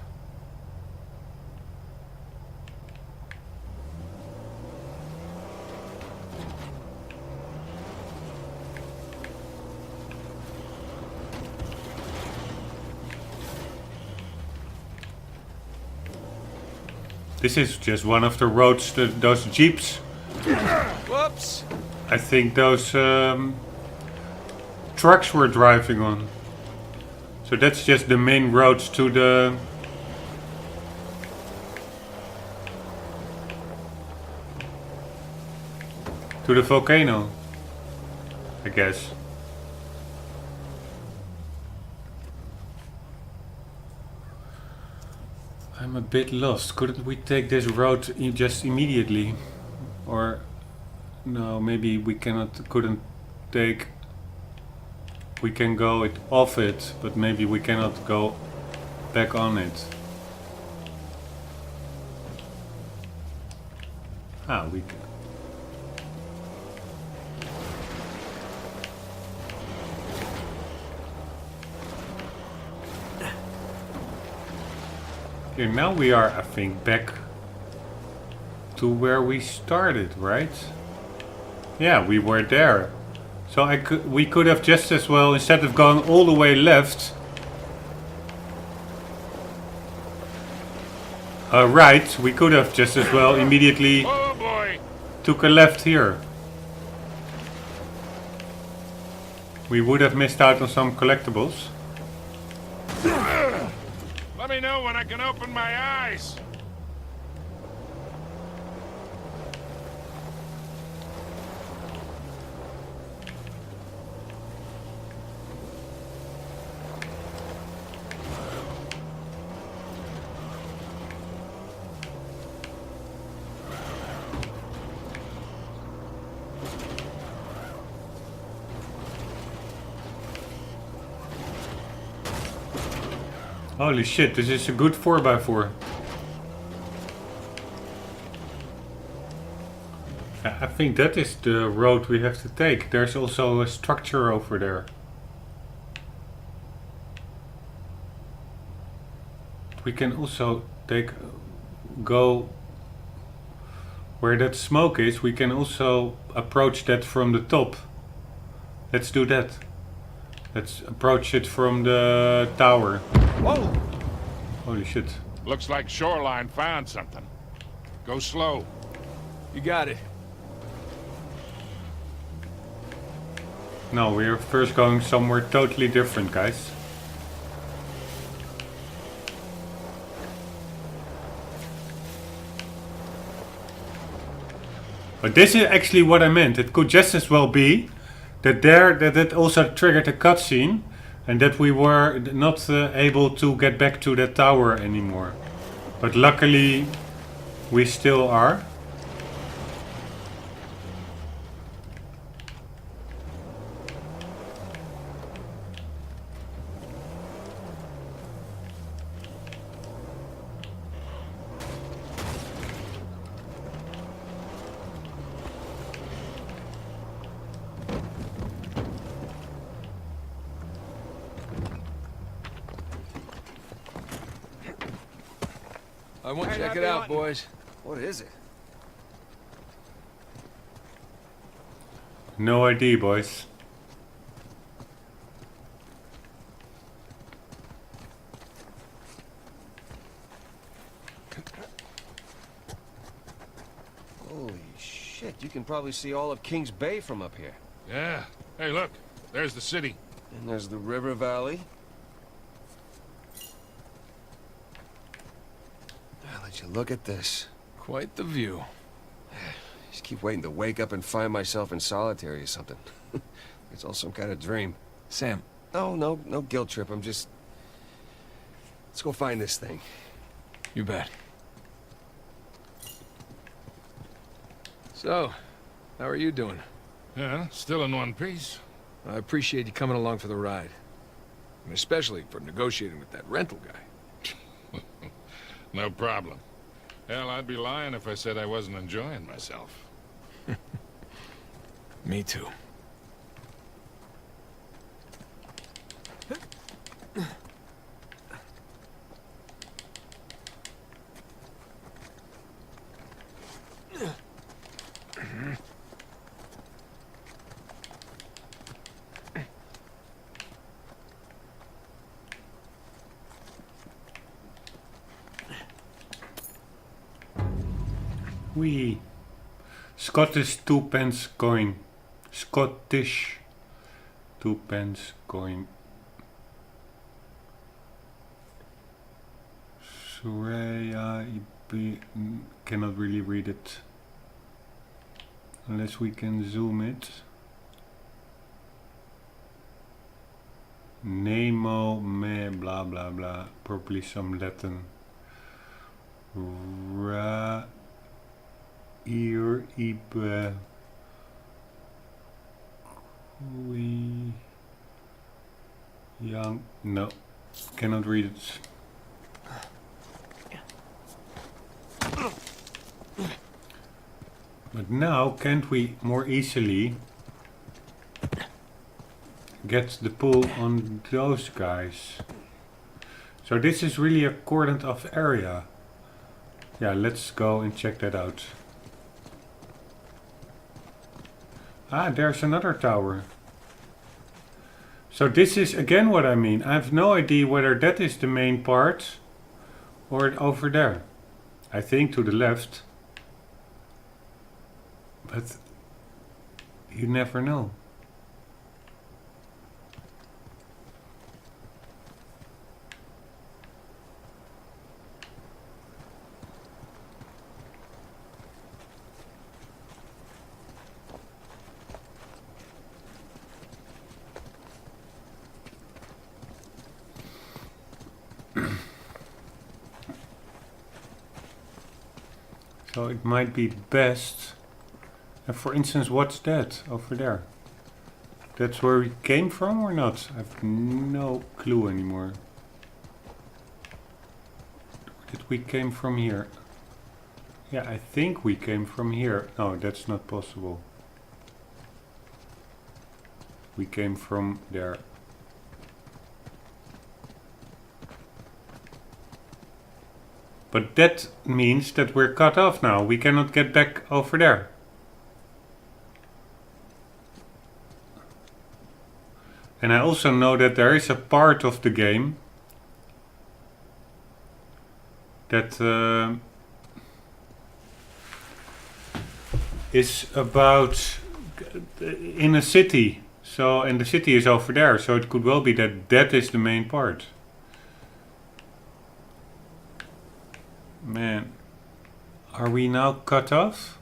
This is just one of the roads, those jeeps. Whoops! I think those trucks were driving on. So that's just the main roads to the volcano, I guess. I'm a bit lost. Couldn't we take this road just immediately? Or no, maybe we couldn't take. We can go off it, but maybe we cannot go back on it. We can. Okay, now we are, I think, back to where we started, right? Yeah, we were there. So we could have just as well, instead of going all the way left, right, we could have just as well immediately took a left here. We would have missed out on some collectibles. Let me know when I can open my eyes. Holy shit, this is a good 4x4. I think that is the road we have to take. There's also a structure over there. We can also go where that smoke is. We can also approach that from the top. Let's do that. Let's approach it from the tower. Whoa! Holy shit. Looks like Shoreline found something. Go slow. You got it. No, we're first going somewhere totally different, guys. But this is actually what I meant. It could just as well be that that also triggered a cutscene, and that we were not able to get back to that tower anymore. But luckily, we still are. I want to Hey, check happy it out, hunting. boys. What is it? No ID, boys. Holy shit, you can probably see all of Kings Bay from up here. Yeah. Hey, look. There's the city. And there's the river valley. I'll let you look at this. Quite the view. Just keep waiting to wake up and find myself in solitary or something. It's all some kind of dream. Sam, No guilt trip. I'm just... Let's go find this thing. you bet. So, how are you doing? Yeah, still in one piece. I appreciate you coming along for the ride. And especially for negotiating with that rental guy. No problem. Hell, I'd be lying if I said I wasn't enjoying myself. Me too. Wee. Scottish 2p coin. Scottish 2p coin. Suraya cannot really read it. Unless we can zoom it. Nemo me blah blah blah. Probably some Latin. Ra ear ibe we young no cannot read it. But now can't we more easily get the pull on those guys? So this is really a cordoned off area. Yeah, let's go and check that out. Ah, there's another tower. So this is again what I mean. I have no idea whether that is the main part or over there. I think to the left. But you never know. So it might be best. And for instance, what's that over there? That's where we came from or not? I have no clue anymore. Did we came from here? Yeah, I think we came from here. No, that's not possible. We came from there. But that means that we're cut off now. We cannot get back over there. And I also know that there is a part of the game that is about in a city. So, and the city is over there. So it could well be that that is the main part. Man, are we now cut off?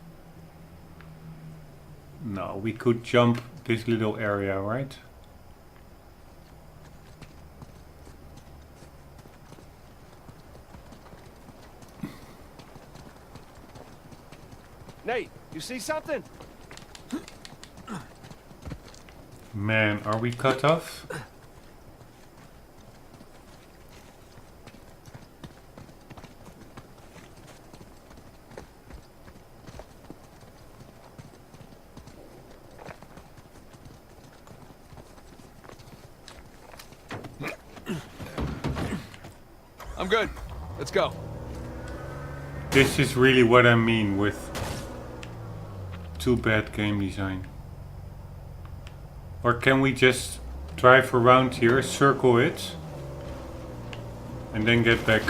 No, we could jump this little area, right? Nate, you see something? Man, are we cut off? I'm good. Let's go. This is really what I mean with too bad game design. Or can we just drive around here, circle it, and then get back?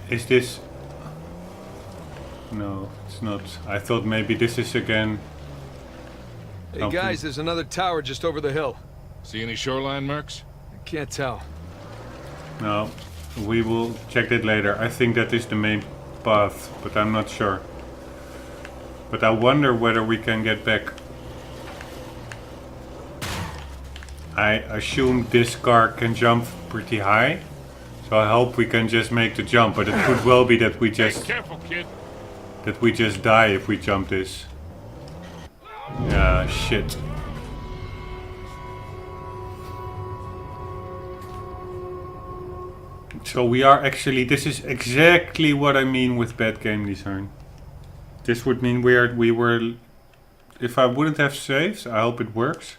Is this... No, it's not. I thought maybe this is again... Hey something. guys, there's another tower just over the hill. See any shoreline mercs? I can't tell. No, we will check that later. I think that is the main path, but I'm not sure. But I wonder whether we can get back. I assume this car can jump pretty high. So I hope we can just make the jump, but it could well be that we Hey, just careful, kid. die if we jump this. Yeah, shit. So we are actually, this is exactly what I mean with bad game design. This would mean we were, if I wouldn't have saved, I hope it works.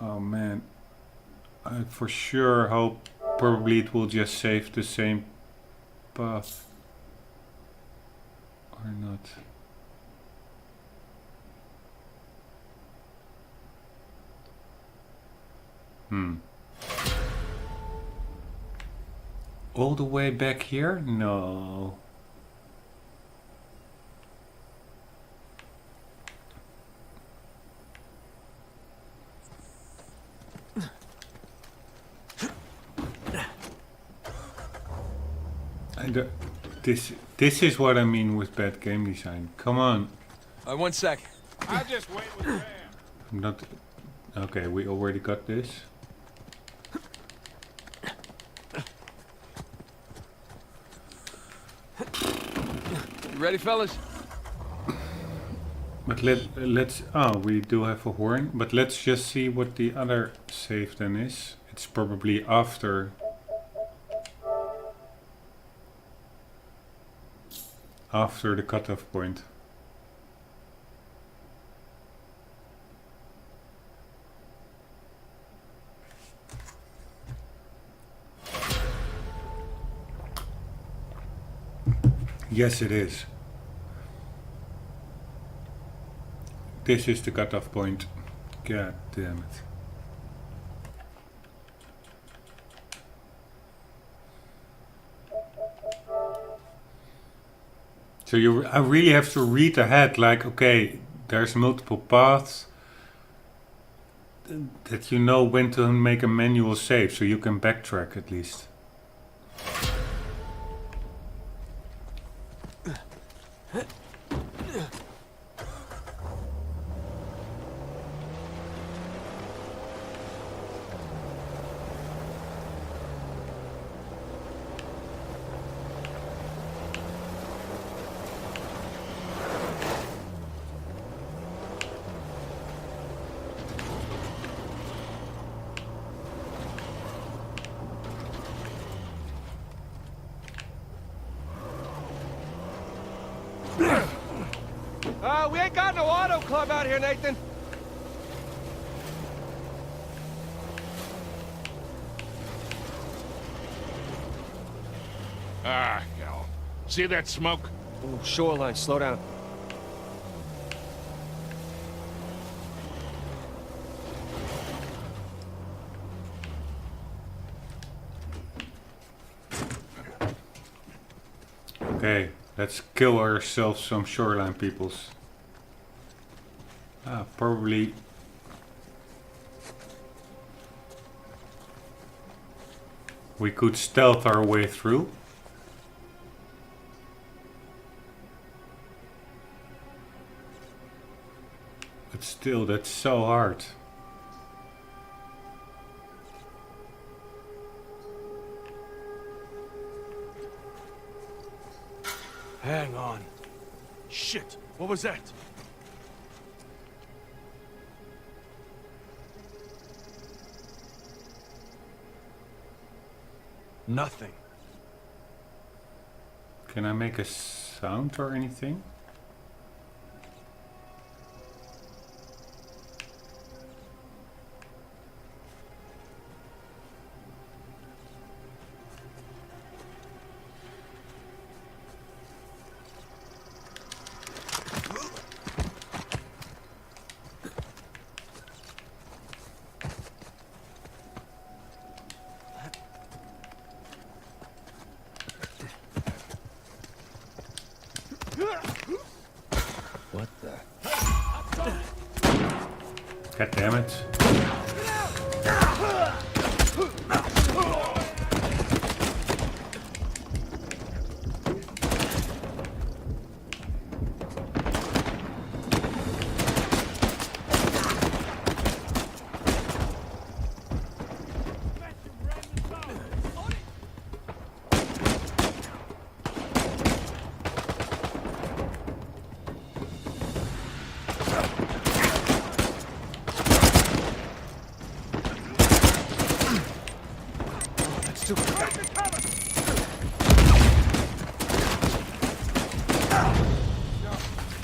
Oh man, I for sure hope probably it will just save the same path. Or not. All the way back here? No. This is what I mean with bad game design. Come on. 1 sec. I just wait with Sam. I'm not... Okay, we already got this. You ready, fellas? But let's... Oh, we do have a horn. But let's just see what the other save then is. It's probably after... After the cutoff point. Yes, it is. This is the cutoff point. God damn it. So I really have to read ahead, like, okay, there's multiple paths, that you know when to make a manual save, so you can backtrack at least. We ain't got no auto club out here, Nathan. Ah, hell. See that smoke? Ooh, shoreline, slow down. Okay, let's kill ourselves some shoreline peoples. Ah, probably... We could stealth our way through. But still, that's so hard. Hang on. Shit, what was that? Nothing. Can I make a sound or anything? What the? God damn it.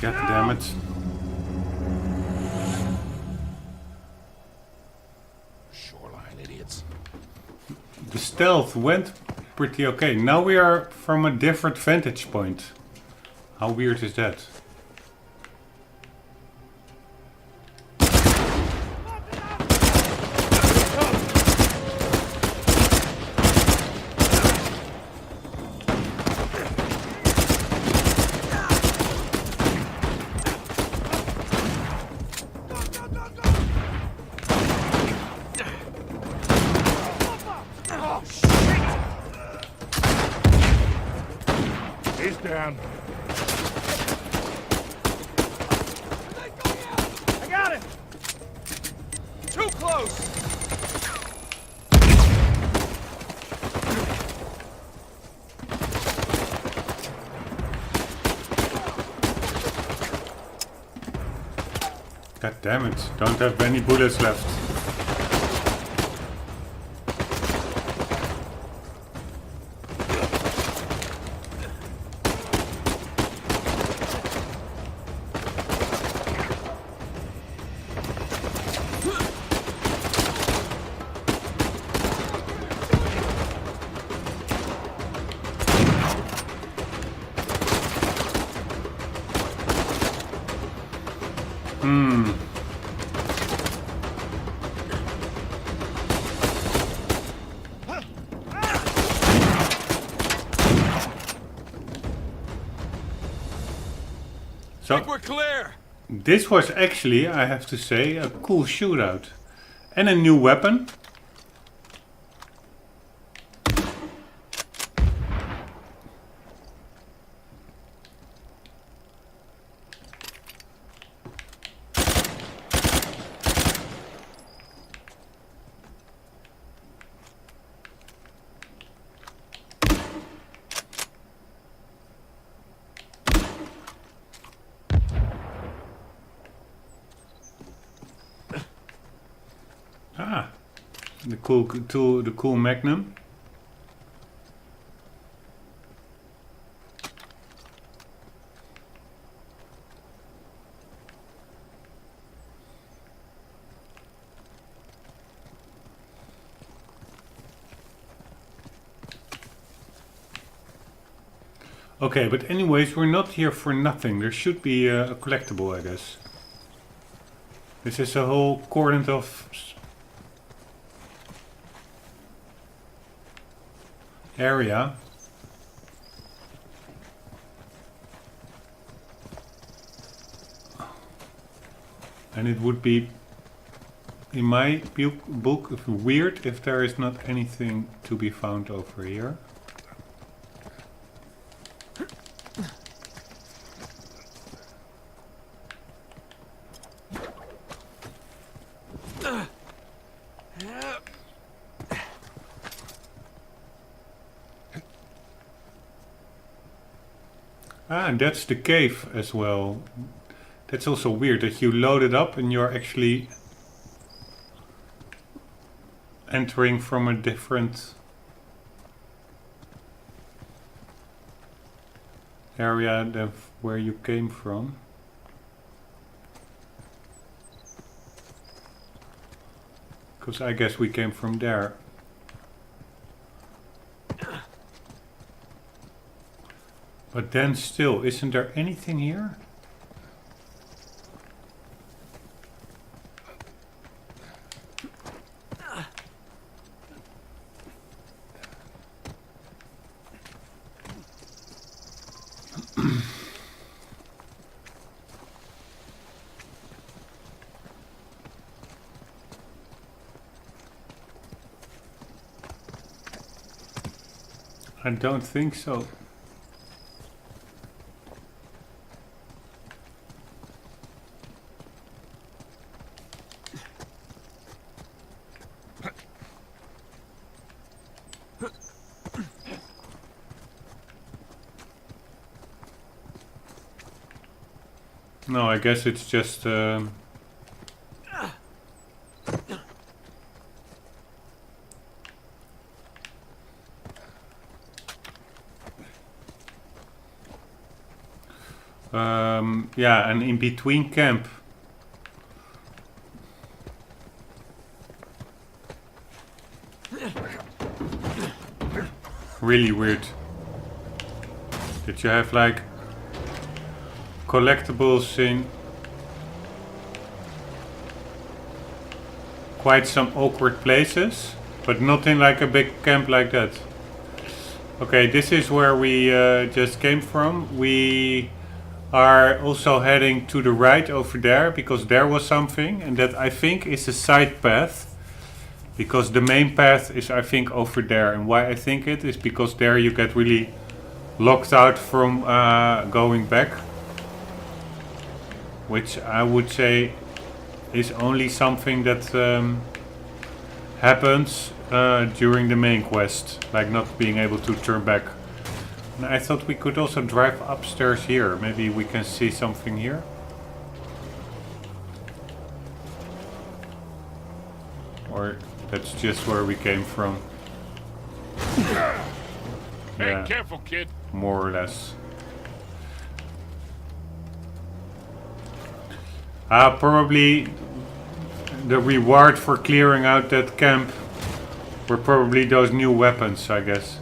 God damn it. Shoreline idiots. The stealth went pretty okay. Now we are from a different vantage point. How weird is that? He's down. I got him! Too close! God damn it. Don't have any bullets left. So We're clear! this was actually, I have to say, a cool shootout. And a new weapon. Ah, the cool tool, the cool Magnum. Okay, but anyways, we're not here for nothing. There should be a collectible, I guess. This is a whole cordon of area. And it would be, in my book, weird if there is not anything to be found over here. Ah, and that's the cave as well. That's also weird that you load it up and you're actually entering from a different area than where you came from. Because I guess we came from there. But then still, isn't there anything here? I don't think so. No, I guess it's just yeah, an in-between camp. Really weird that you have like collectibles in quite some awkward places, but not in like a big camp like that. Okay, this is where we just came from. We are also heading to the right over there because there was something, and that I think is a side path, because the main path is I think over there. And why I think it is because there you get really locked out from going back, which I would say is only something that happens during the main quest, like not being able to turn back. And I thought we could also drive upstairs here. Maybe we can see something here. Or that's just where we came from. Hey, careful, kid. More or less. Probably the reward for clearing out that camp were probably those new weapons, I guess.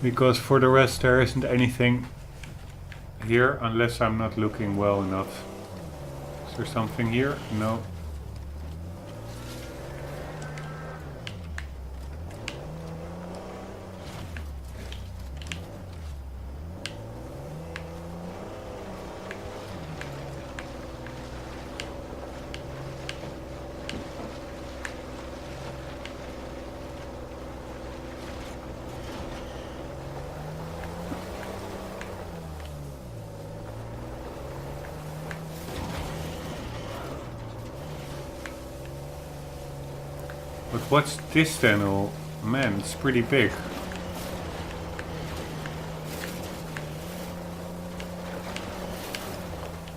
Because for the rest there isn't anything here, unless I'm not looking well enough. Is there something here? No. But what's this then? Oh man, it's pretty big.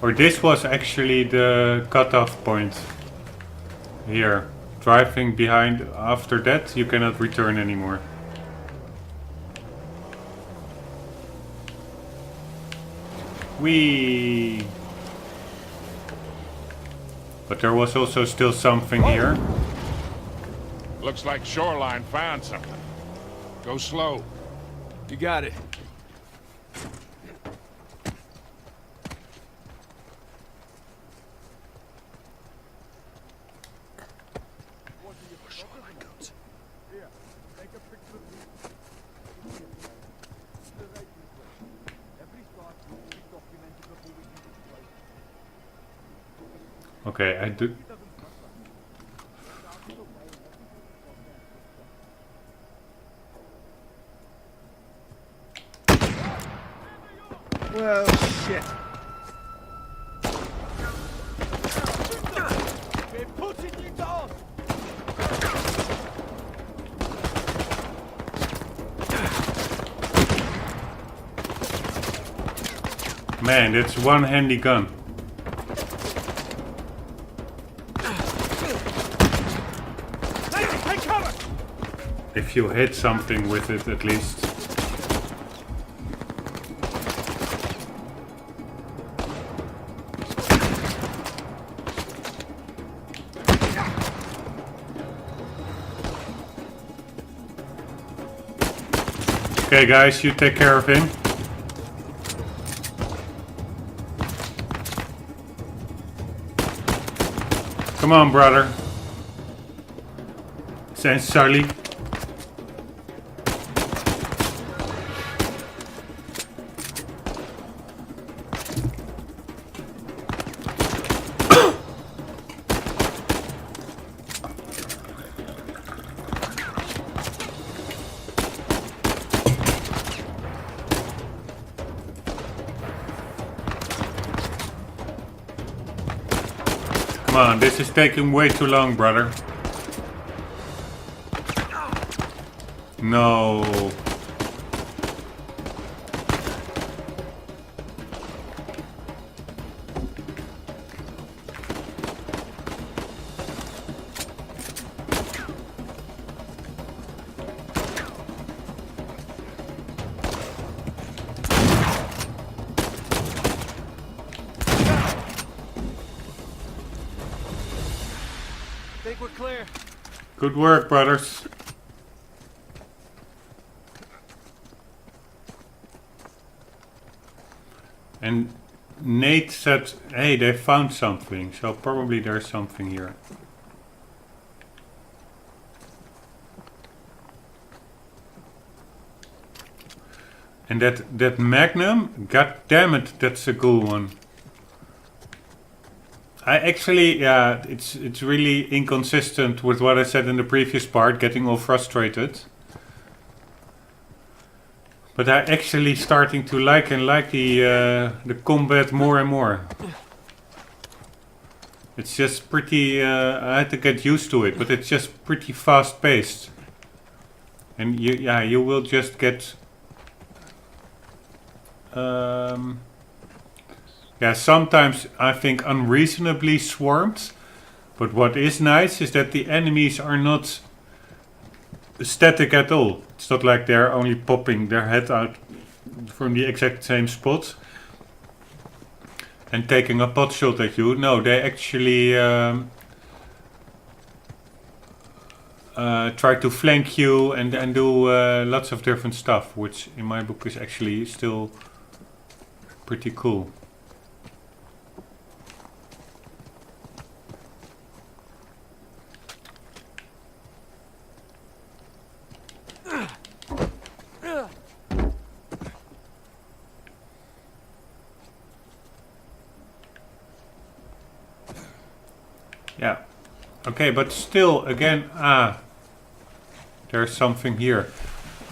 Or this was actually the cutoff point here. Driving behind after that you cannot return anymore. Whee! But there was also still something here. Looks like Shoreline found something. Go slow. You got it. Okay, I do. Well, shit. We're putting you down. Man, that's one handy gun. Take cover! If you hit something with it, at least. Okay, guys, you take care of him. Come on, brother. Saint Sully. Come on, this is taking way too long, brother. No. Think we're clear. Good work, brothers. And Nate said, hey, they found something, so probably there's something here. And that Magnum, god damn it, that's a cool one. I actually, yeah, it's really inconsistent with what I said in the previous part, getting all frustrated. But I'm actually starting to like the combat more and more. It's just pretty, I had to get used to it, but it's just pretty fast paced. And you will just get, yeah, sometimes I think unreasonably swarmed. But what is nice is that the enemies are not static at all. It's not like they're only popping their head out from the exact same spot and taking a pot shot at you. No, they actually try to flank you and do lots of different stuff, which in my book is actually still pretty cool. Yeah. Okay, but still, again, there's something here.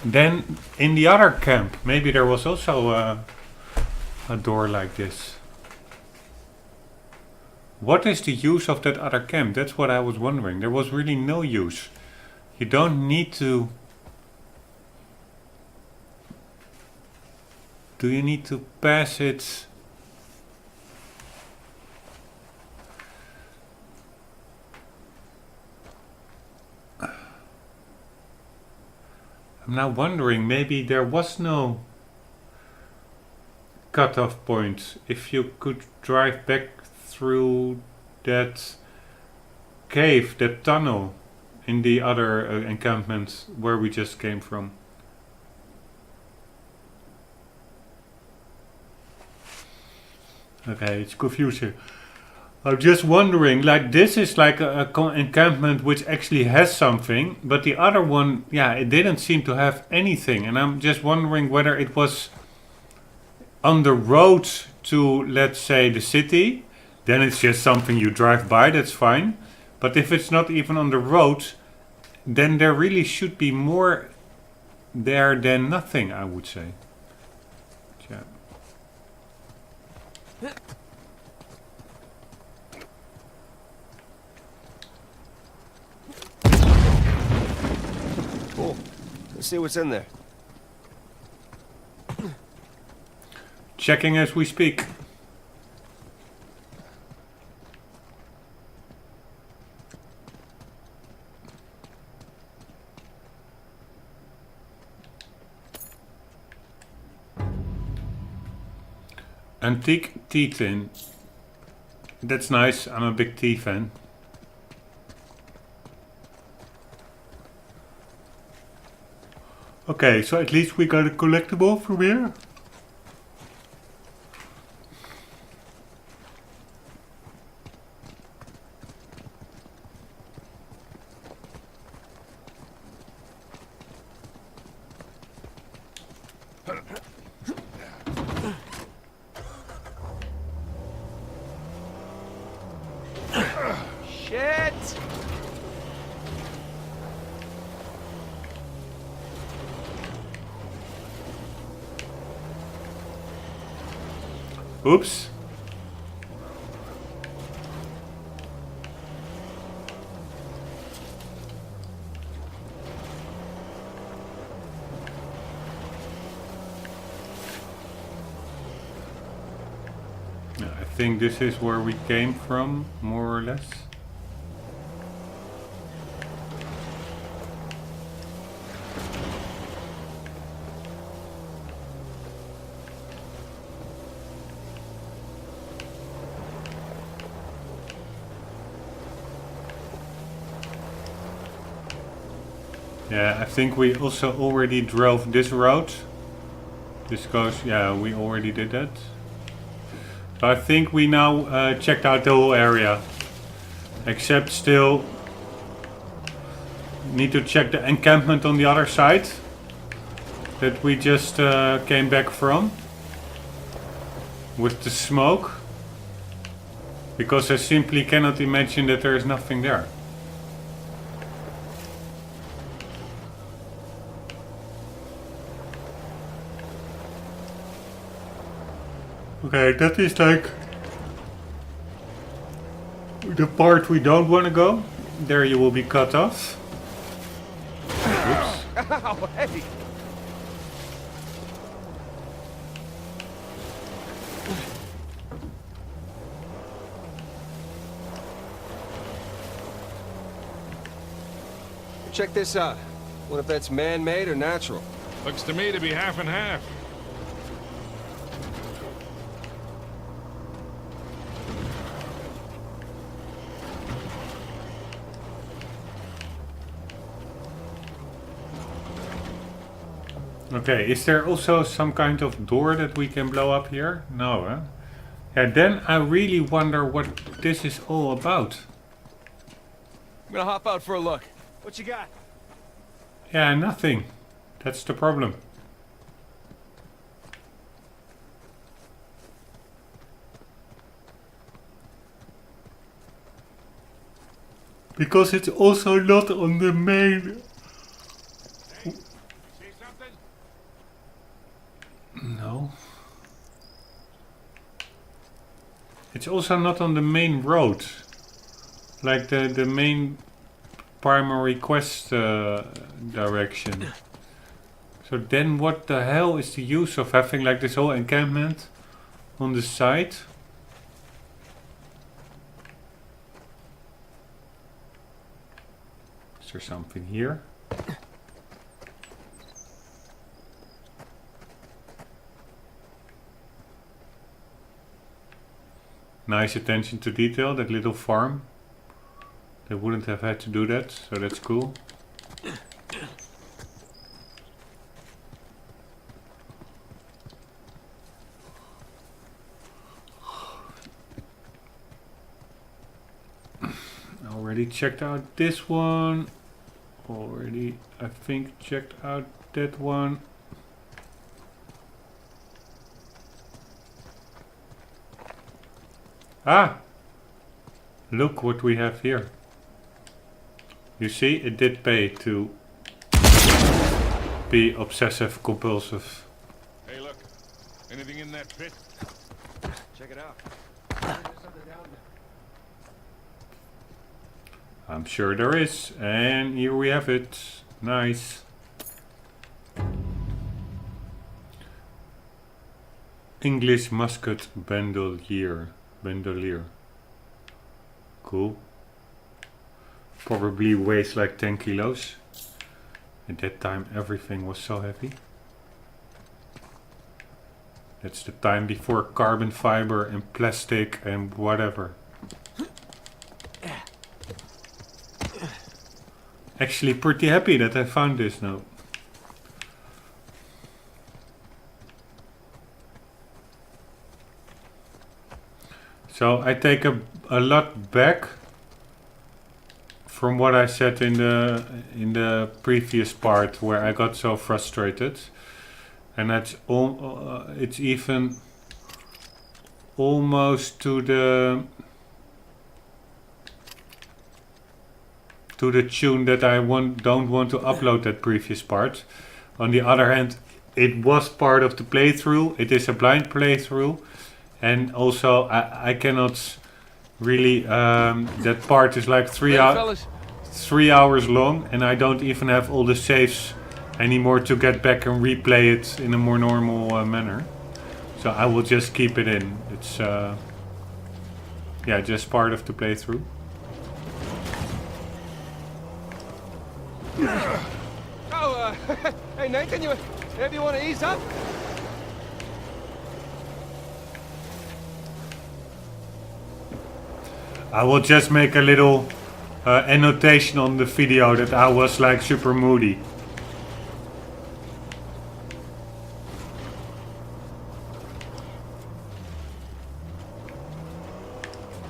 Then, in the other camp, maybe there was also a door like this. What is the use of that other camp? That's what I was wondering. There was really no use. You don't need to... Do you need to pass it... I'm now wondering, maybe there was no cutoff point. If you could drive back through that cave, that tunnel in the other encampment where we just came from. Okay, it's confusing. I'm just wondering, like this is like a encampment which actually has something, but the other one, yeah, it didn't seem to have anything. And I'm just wondering whether it was on the road to, let's say, the city. Then it's just something you drive by, that's fine. But if it's not even on the road, then there really should be more there than nothing, I would say. Yeah. Cool. Let's see what's in there. Checking as we speak. Antique tea tin. That's nice. I'm a big tea fan. Okay, so at least we got a collectible from here. Shit! Oops. I think this is where we came from, more or less. Yeah, I think we also already drove this route. This goes, yeah, we already did that. So I think we now checked out the whole area. Except still need to check the encampment on the other side. That we just came back from. With the smoke. Because I simply cannot imagine that there is nothing there. Okay, that is like the part we don't want to go. There you will be cut off. Oops. Ow, hey! Check this out. What if that's man-made or natural? Looks to me to be half and half. Okay, is there also some kind of door that we can blow up here? No, huh? Yeah, then I really wonder what this is all about. I'm gonna hop out for a look. What you got? Yeah, nothing. That's the problem. Because it's also not on the main... No. It's also not on the main road. Like the main primary quest direction. So then what the hell is the use of having like this whole encampment on the side? Is there something here? Nice attention to detail, that little farm. They wouldn't have had to do that, so that's cool. Already checked out this one. Already, I think, checked out that one. Ah! Look what we have here. You see, it did pay to be obsessive compulsive. Hey, look. Anything in that pit? Check it out. I'm sure there is. And here we have it. Nice. English musket bandolier. Bandolier. Cool. Probably weighs like 10 kilos. At that time everything was so heavy. That's the time before carbon fiber and plastic and whatever. Actually pretty happy that I found this now. So I take a lot back from what I said in the previous part where I got so frustrated. And that's it's even almost to the tune that I don't want to upload that previous part. On the other hand, it was part of the playthrough. It is a blind playthrough, and also I cannot really. That part is like 3 hours long, and I don't even have all the saves anymore to get back and replay it in a more normal manner. So I will just keep it in. It's yeah, just part of the playthrough. Oh, hey Nathan, maybe you want to ease up? I will just make a little annotation on the video that I was like super moody.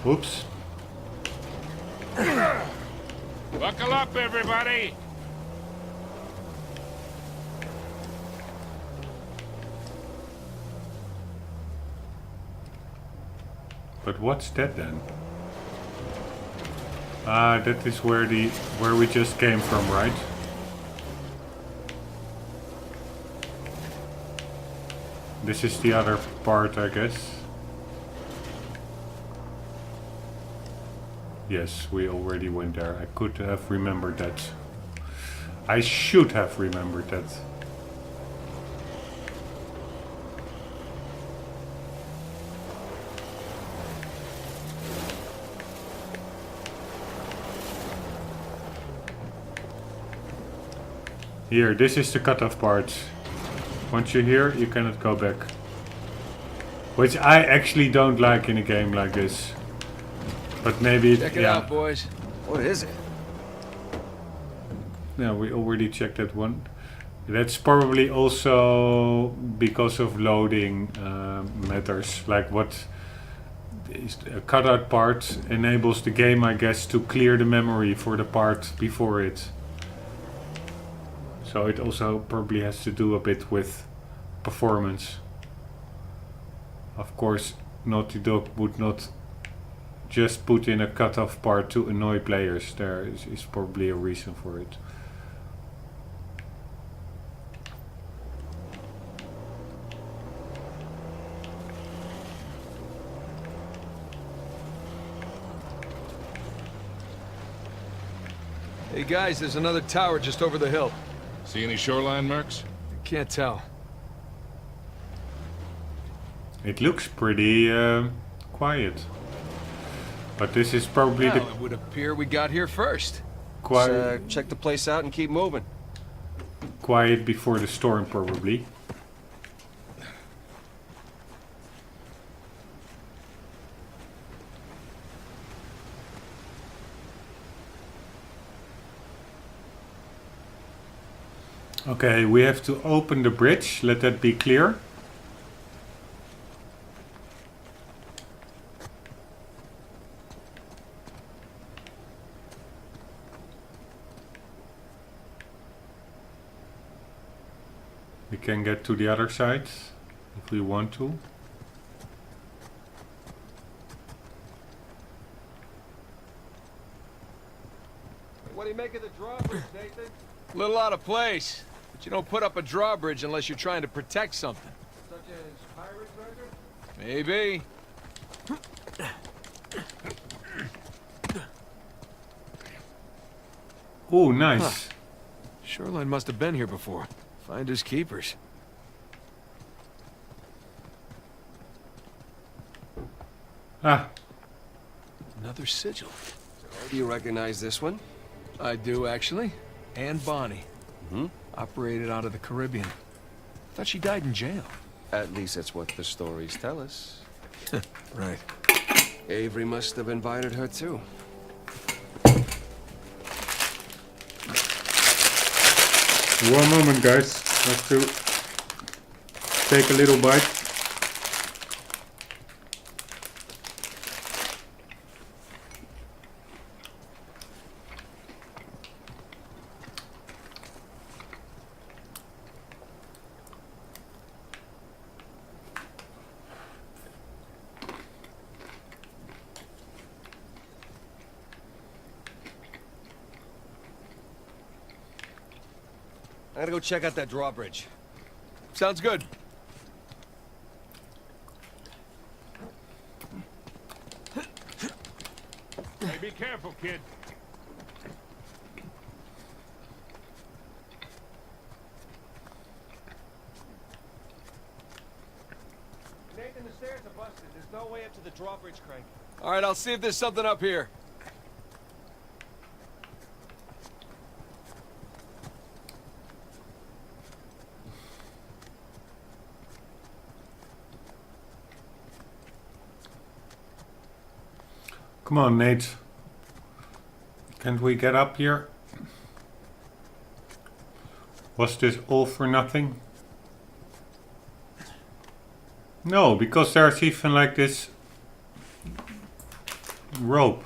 Oops. Buckle up, everybody! But what's that then? Ah, that is where we just came from, right? This is the other part, I guess. Yes, we already went there. I could have remembered that. I should have remembered that. Here, this is the cutoff part. Once you're here, you cannot go back. Which I actually don't like in a game like this. But maybe, Check it out, boys. What is it? Yeah, we already checked that one. That's probably also because of loading matters. Like what is a cutout part enables the game, I guess, to clear the memory for the part before it. So it also probably has to do a bit with performance. Of course, Naughty Dog would not just put in a cutoff part to annoy players. There is probably a reason for it. Hey guys, there's another tower just over the hill. See any shoreline marks? Can't tell. It looks pretty quiet. But this is probably Well, it would appear we got here first. quiet Check the place out and keep moving. quiet before the storm, probably. Okay, we have to open the bridge. Let that be clear. We can get to the other side if we want to. What do you make of the drawbridge, Nathan? Little out of place. But you don't put up a drawbridge unless you're trying to protect something. Such as pirate treasure? Maybe. Oh, nice. Shoreline must have been here before. Finders keepers. Ah, Another sigil. Do you recognize this one? I do, actually. Anne Bonny. Hmm? Operated out of the Caribbean. Thought she died in jail. At least that's what the stories tell us. Right. Avery must have invited her too. one moment, guys. Have to take a little bite. I gotta go check out that drawbridge. Sounds good. Hey, be careful, kid. Nathan, the stairs are busted. There's no way up to the drawbridge, Crank. All right, I'll see if there's something up here. Come on, Nate. Can't we get up here? Was this all for nothing? No, because there's even like this rope.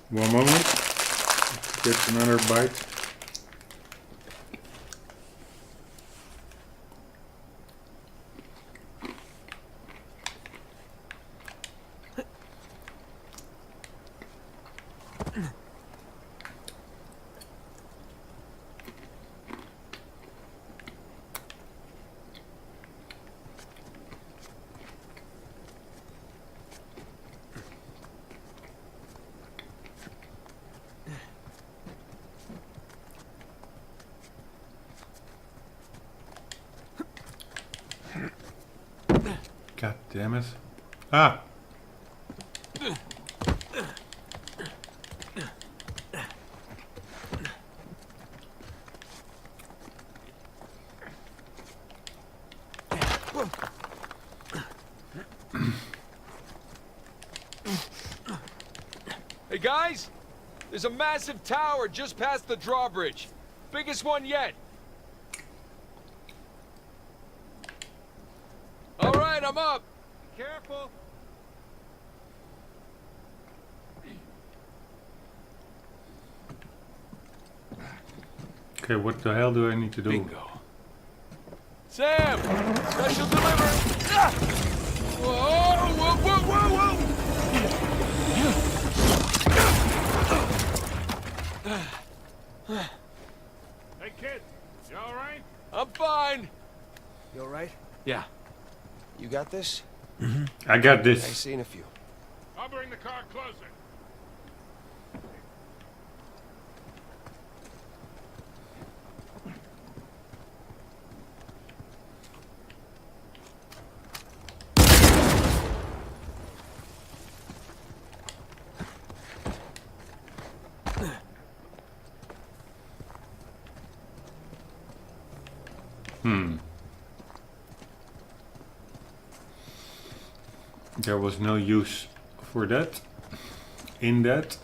One moment. Let's get another bite. God damn it. Ah! Hey, guys! There's a massive tower just past the drawbridge. Biggest one yet. All right, I'm up. Be careful. Okay, what the hell do I need to do? Bingo. Sam! Special delivery! Ah! Whoa, whoa, whoa, whoa, whoa! Hey, kid. You all right? I'm fine. You all right? Yeah. You got this? I got I this. seen a few. I'll bring the car closer. There was no use for that. In that.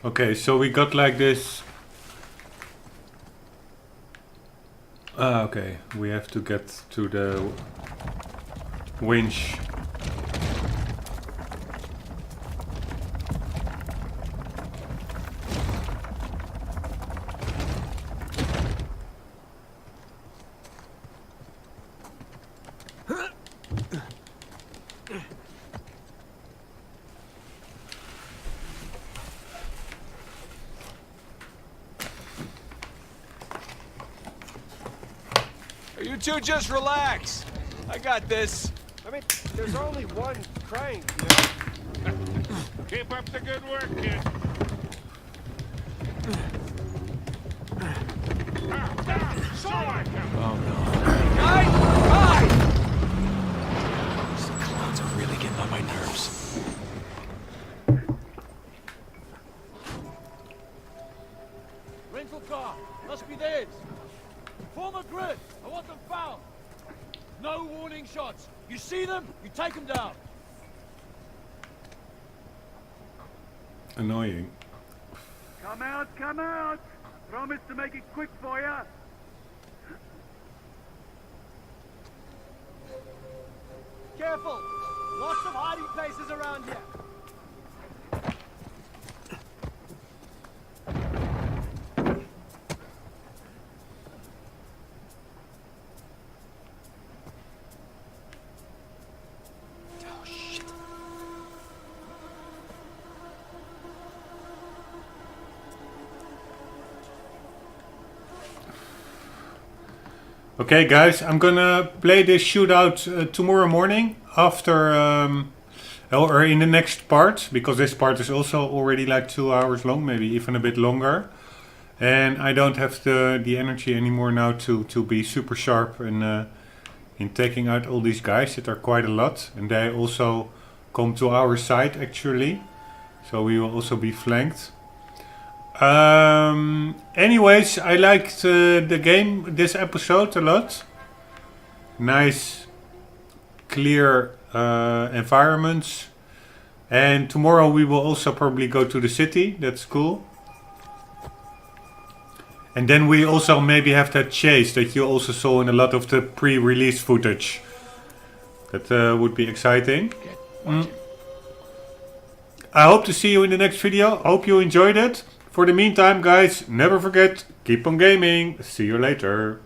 Okay, so we got like this. Okay, we have to get to the winch. You two just relax. I got this. I mean, there's only one crank, Keep up the good work, kid. Oh no. Guys! These clowns are really getting on my nerves. Rental car. Must be theirs. Form a grid. I want them found. No warning shots. You see them, you take them down. Annoying. Come out, come out! Promise to make it quick for ya. Careful. Lots of hiding places around here. Okay guys, I'm gonna play this shootout tomorrow morning after, or in the next part, because this part is also already like 2 hours long, maybe even a bit longer. And I don't have the energy anymore now to be super sharp and in taking out all these guys that are quite a lot. And they also come to our side actually, so we will also be flanked. Anyways, I liked the game, this episode a lot. Nice, clear environments. And tomorrow we will also probably go to the city. That's cool. And then we also maybe have that chase that you also saw in a lot of the pre-release footage. That would be exciting. I hope to see you in the next video. Hope you enjoyed it. For the meantime, guys, never forget, keep on gaming. See you later.